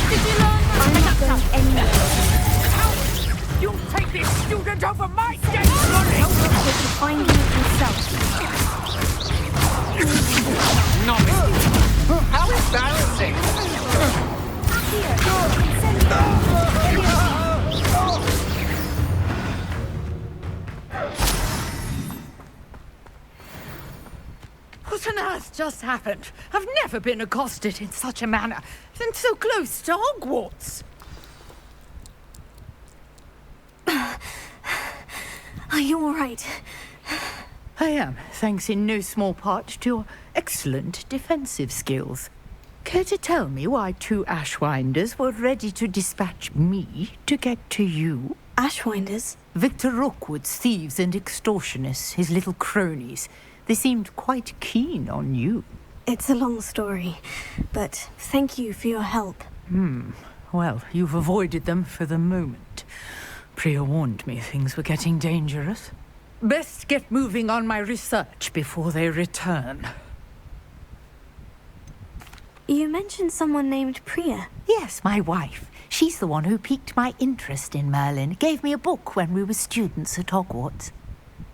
Did you learn that? I'm not going anywhere. You'll take this student over my dead body! They can find you themselves. No. How embarrassing! What on earth just happened? I've never been accosted in such a manner, and so close to Hogwarts. Are you all right? I am, thanks in no small part to your excellent defensive skills. Care to tell me why 2 Ashwinders were ready to dispatch me to get to you? Ashwinders? Victor Rookwood's thieves and extortionists, his little cronies. They seemed quite keen on you. It's a long story, but thank you for your help. Well, you've avoided them for the moment. Priya warned me things were getting dangerous. Best get moving on my research before they return. You mentioned someone named Priya. Yes, my wife. She's the one who piqued my interest in Merlin. Gave me a book when we were students at Hogwarts.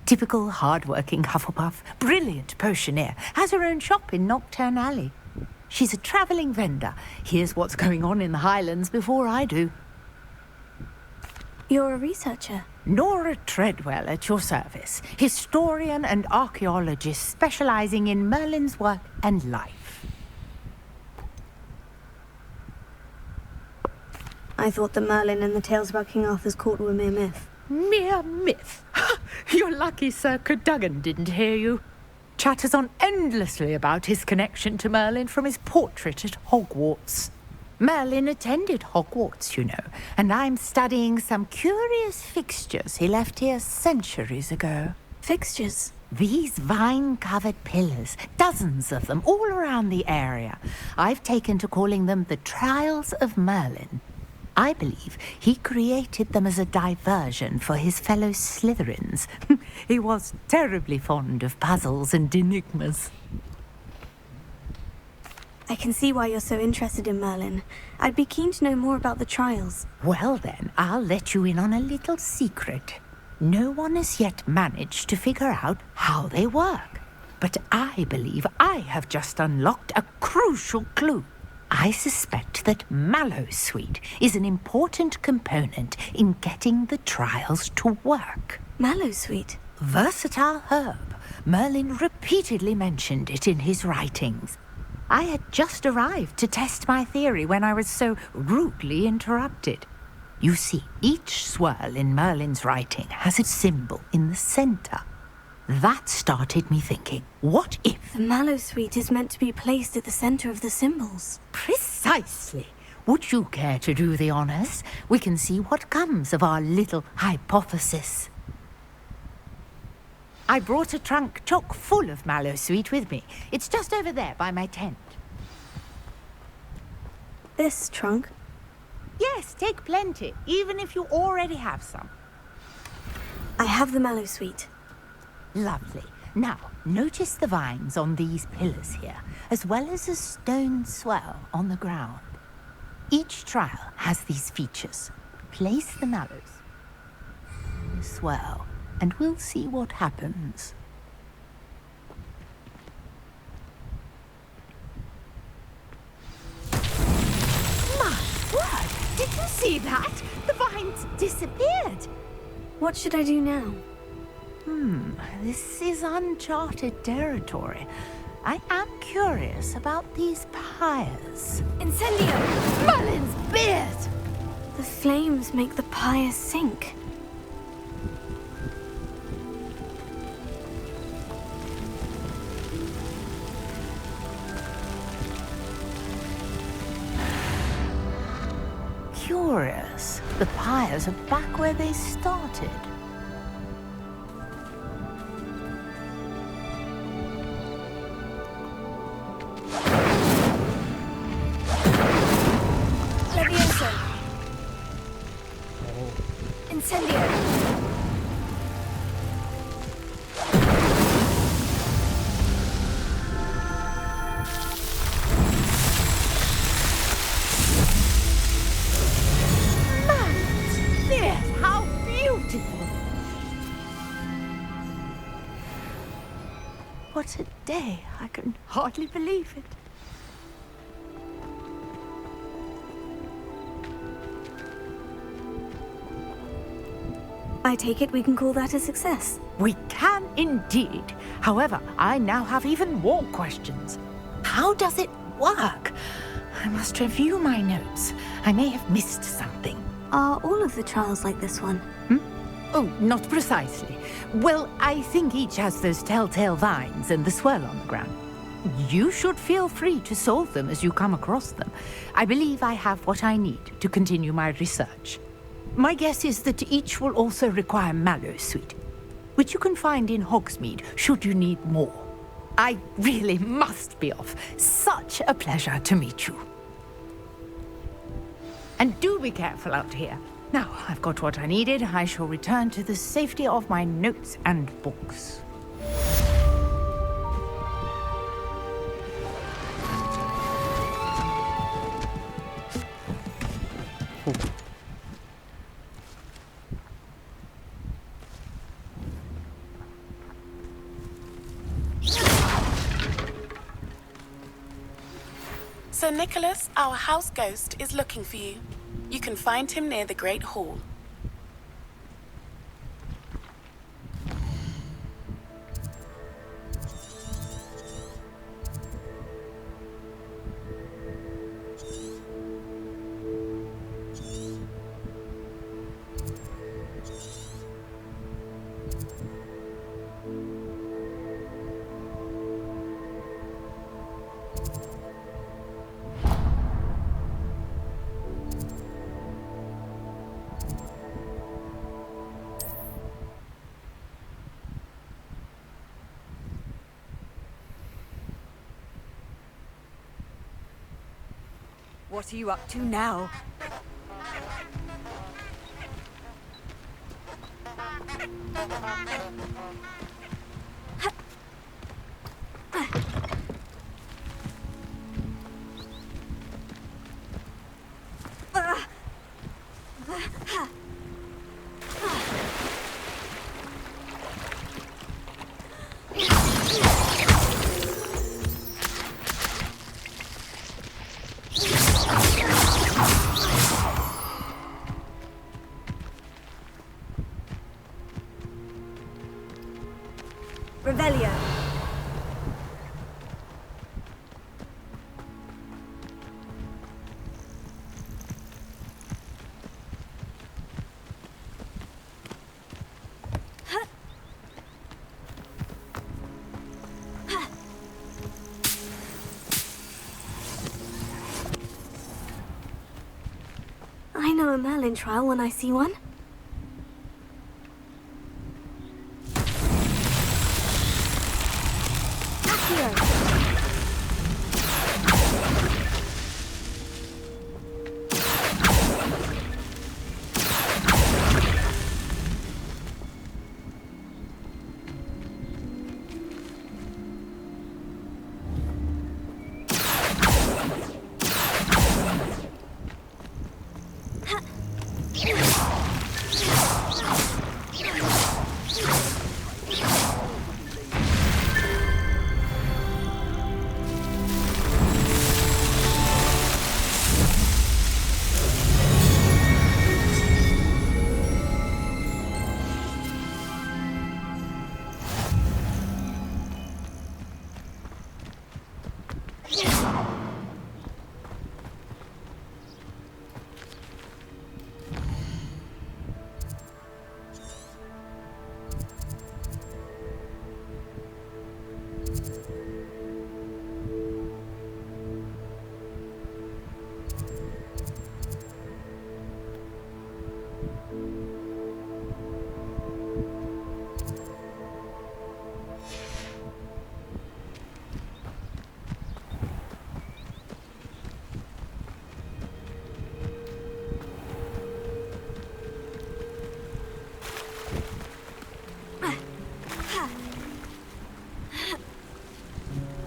Typical hard-working Hufflepuff, brilliant potioneer, has her own shop in Knockturn Alley. She's a travelling vendor. Hears what's going on in the Highlands before I do. You're a researcher? Nora Treadwell at your service. Historian and archaeologist specialising in Merlin's work and life. I thought that Merlin and the tales about King Arthur's court were mere myth. Mere myth? You're lucky Sir Cadogan didn't hear you. Chatters on endlessly about his connection to Merlin from his portrait at Hogwarts. Merlin attended Hogwarts, you know, and I'm studying some curious fixtures he left here centuries ago. Fixtures? These vine-covered pillars, dozens of them, all around the area. I've taken to calling them the Trials of Merlin. I believe he created them as a diversion for his fellow Slytherins. He was terribly fond of puzzles and enigmas. I can see why you're so interested in Merlin. I'd be keen to know more about the trials. Well then, I'll let you in on a little secret. No one has yet managed to figure out how they work. But I believe I have just unlocked a crucial clue. I suspect that Mallowsweet is an important component in getting the trials to work. Mallowsweet? Versatile herb. Merlin repeatedly mentioned it in his writings. I had just arrived to test my theory when I was so rudely interrupted. You see, each swirl in Merlin's writing has a symbol in the center. That started me thinking, what if... The Mallowsweet is meant to be placed at the center of the symbols. Precisely. Would you care to do the honors? We can see what comes of our little hypothesis. I brought a trunk chock full of Mallowsweet with me. It's just over there by my tent. This trunk? Yes, take plenty, even if you already have some. I have the Mallowsweet. Lovely. Now, notice the vines on these pillars here, as well as a stone swell on the ground. Each trial has these features. Place the mallows in the swell, and we'll see what happens. My word! Did you see that? The vines disappeared. What should I do now? This is uncharted territory. I am curious about these pyres. Incendio! Merlin's beard! The flames make the pyre sink. Curious. The pyres are back where they started. Levioso! Incendio! How beautiful! What a day! I can hardly believe it. I take it we can call that a success. We can indeed. However, I now have even more questions. How does it work? I must review my notes. I may have missed something. Are all of the trials like this one? Oh, not precisely. Well, I think each has those telltale vines and the swirl on the ground. You should feel free to solve them as you come across them. I believe I have what I need to continue my research. My guess is that each will also require Mallowsweet, which you can find in Hogsmeade should you need more. I really must be off. Such a pleasure to meet you. And do be careful out here. Now, I've got what I needed. I shall return to the safety of my notes and books. Sir Nicholas, our house ghost, is looking for you. You can find him near the Great Hall. What are you up to now? Revelio. I know a Merlin trial when I see one.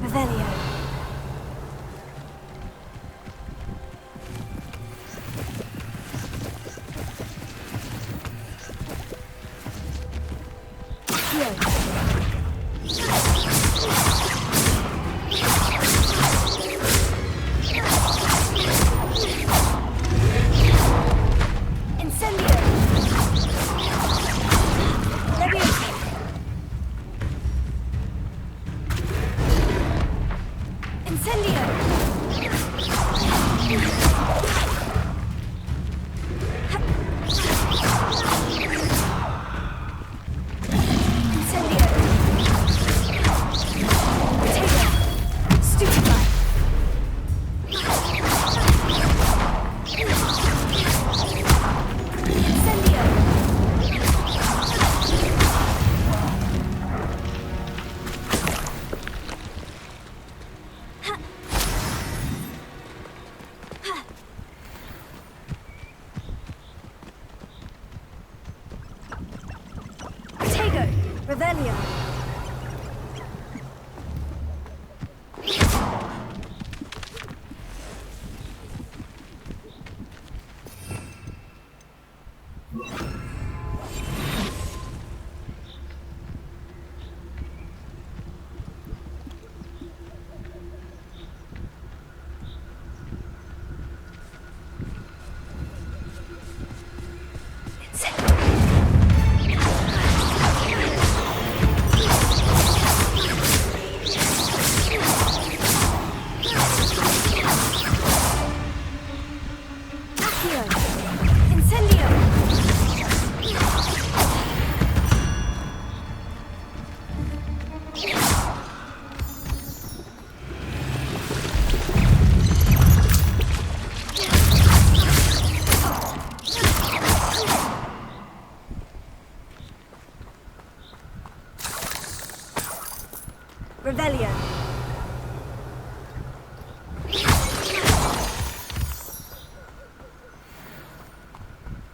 Revelio. Revelio.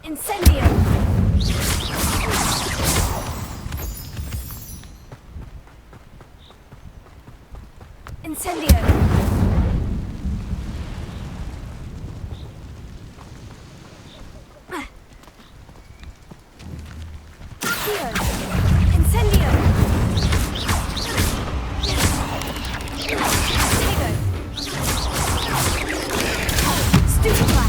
Incendio! Incendio! Accio! Incendio! Tego! Stupefy!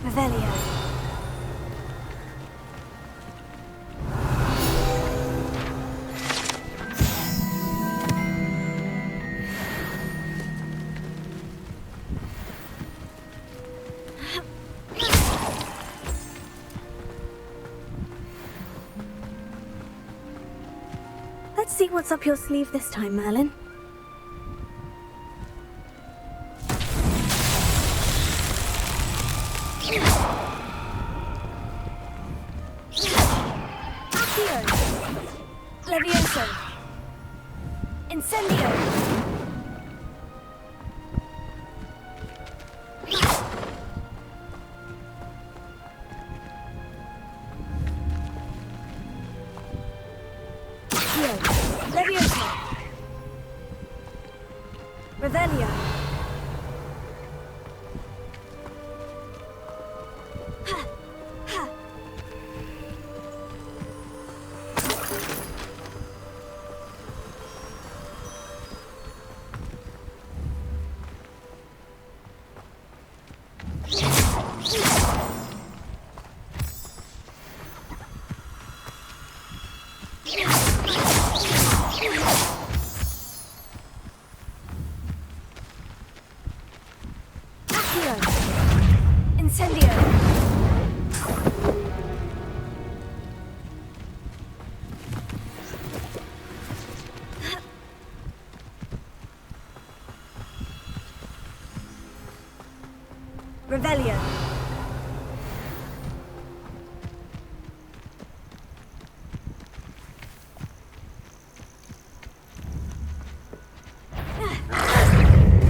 Revelio. Let's see what's up your sleeve this time, Merlin. Levioso! Incendio! Accio! Levioso! Revelio! Incendio! Revelio!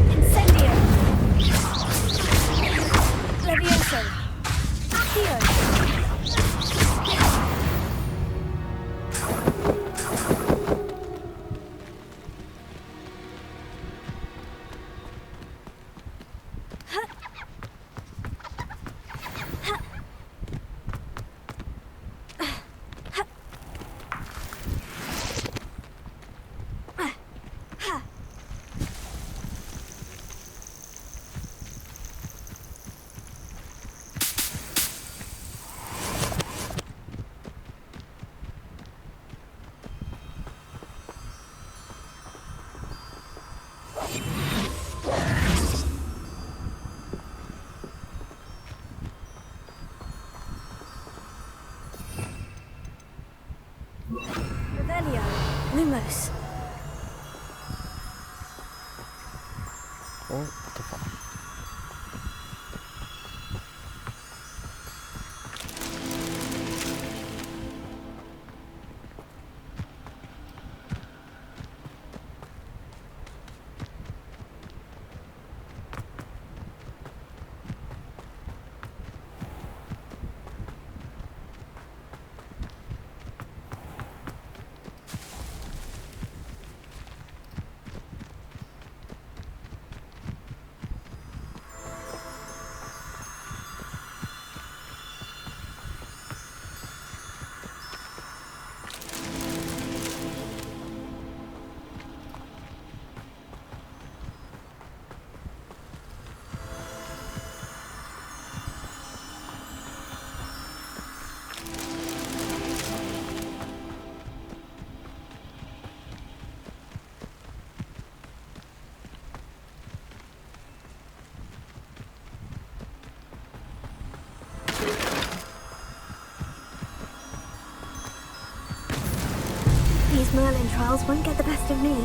Incendio! Levioso! Accio! trials won't get the best of me.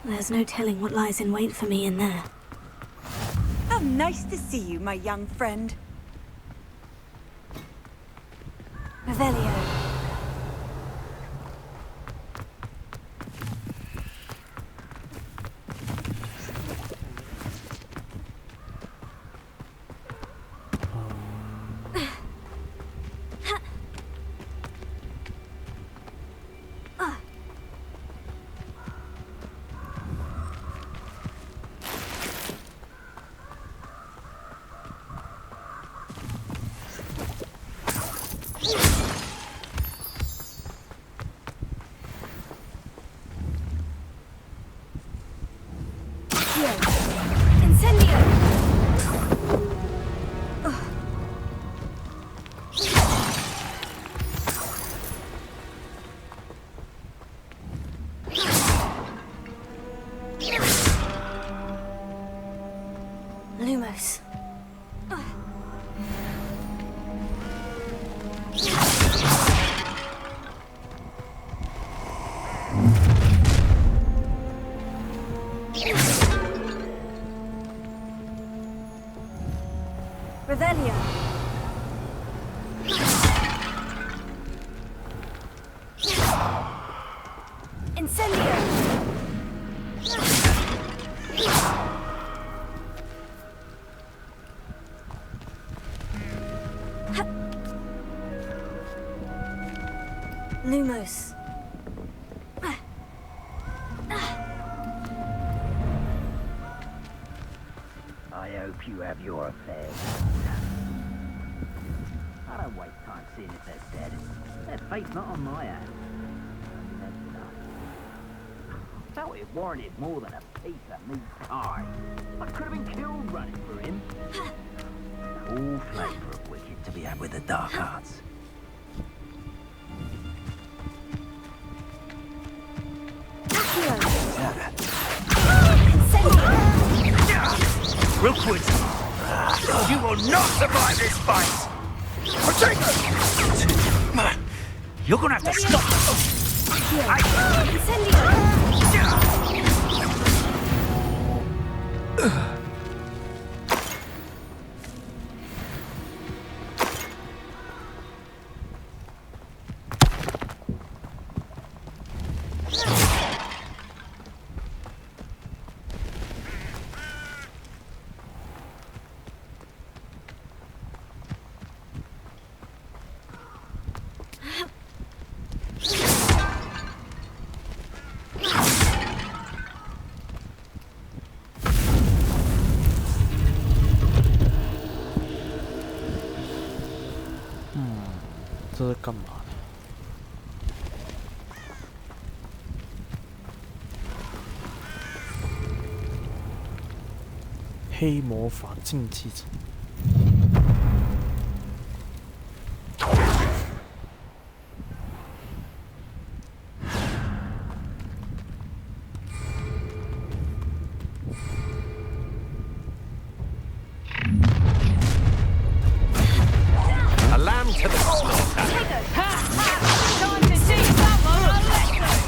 There's no telling what lies in wait for me in there. How nice to see you, my young friend. Revelio. Lumos. Revelio. Incendio. Lumos. I hope you have your affairs. I don't waste time seeing if they're dead. Their fate's not on my hands. So it warranted more than a piece of meat pie. I could have been killed running for him. All flavour of wicked to be had with the dark arts. Rookwood, you will not survive this fight! You're gonna have to stop!这是干嘛呢？黑魔法竞技场。A lamb to the slaughter.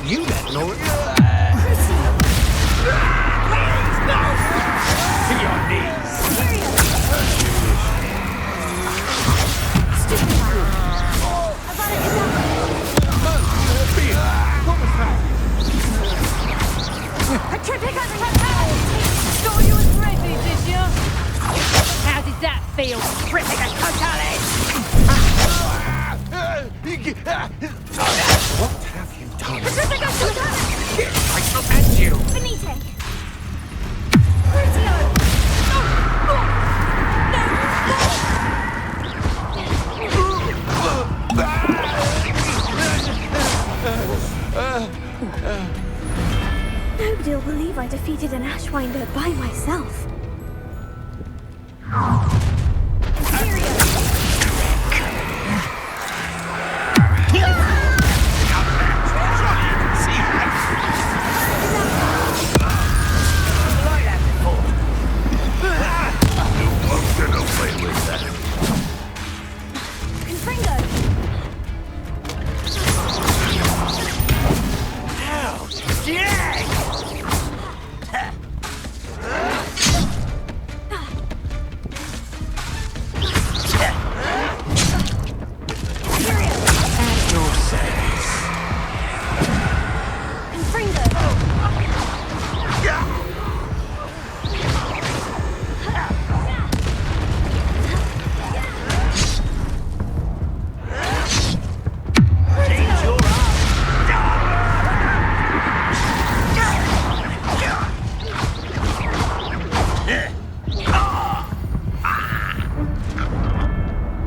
You let no. To your knees. What was that? A terrific attack! Thought you was ready, did you? How did that feel? Terrific attack! What have you done? Terrific attack! I shall end you! Finite! Crucio! believe I defeated an Ashwinder by myself.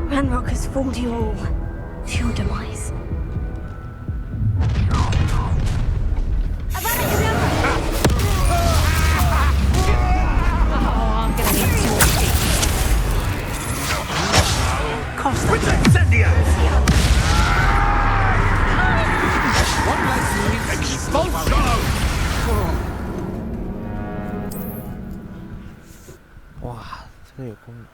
Ranrock has fooled you all to your demise. 와,这个有功能。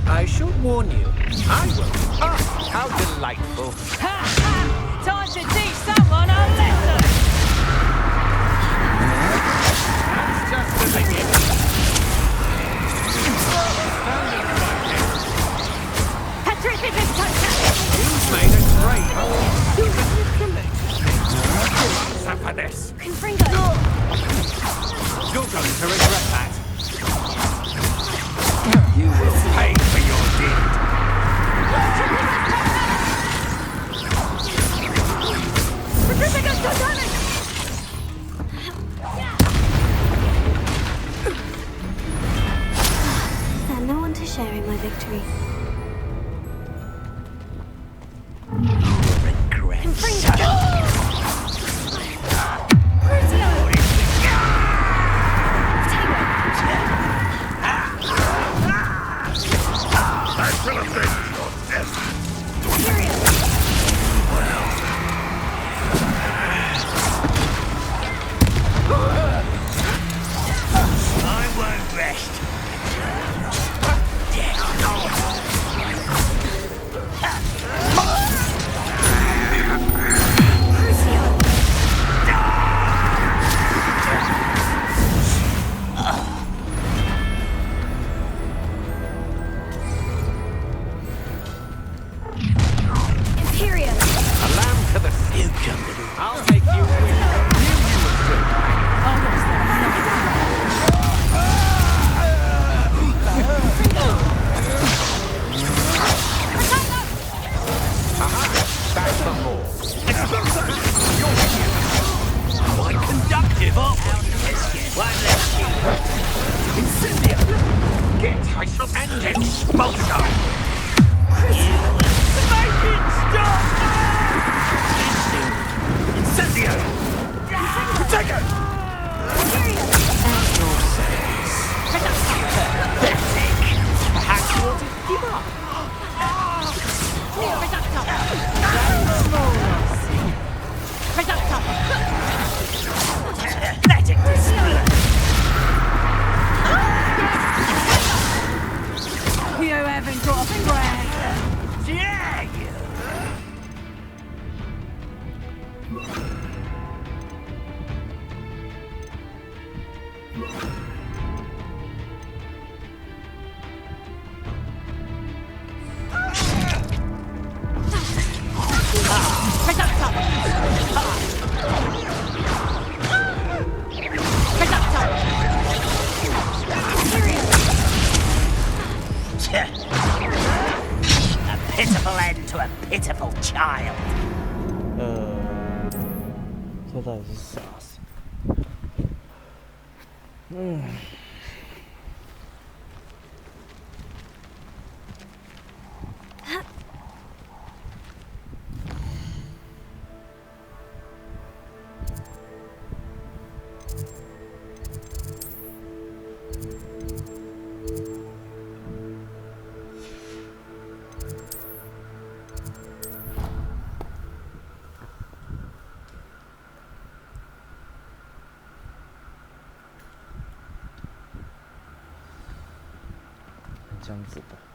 I should warn you, I will. Ah, how delightful. Ha ha! Time to teach someone a lesson! That's just the beginning. You've made a great for this. You're going to regret that. You will pay for your deed. And no one to share in my victory. A pitiful end to a pitiful child. 这到底是啥事？这样子的。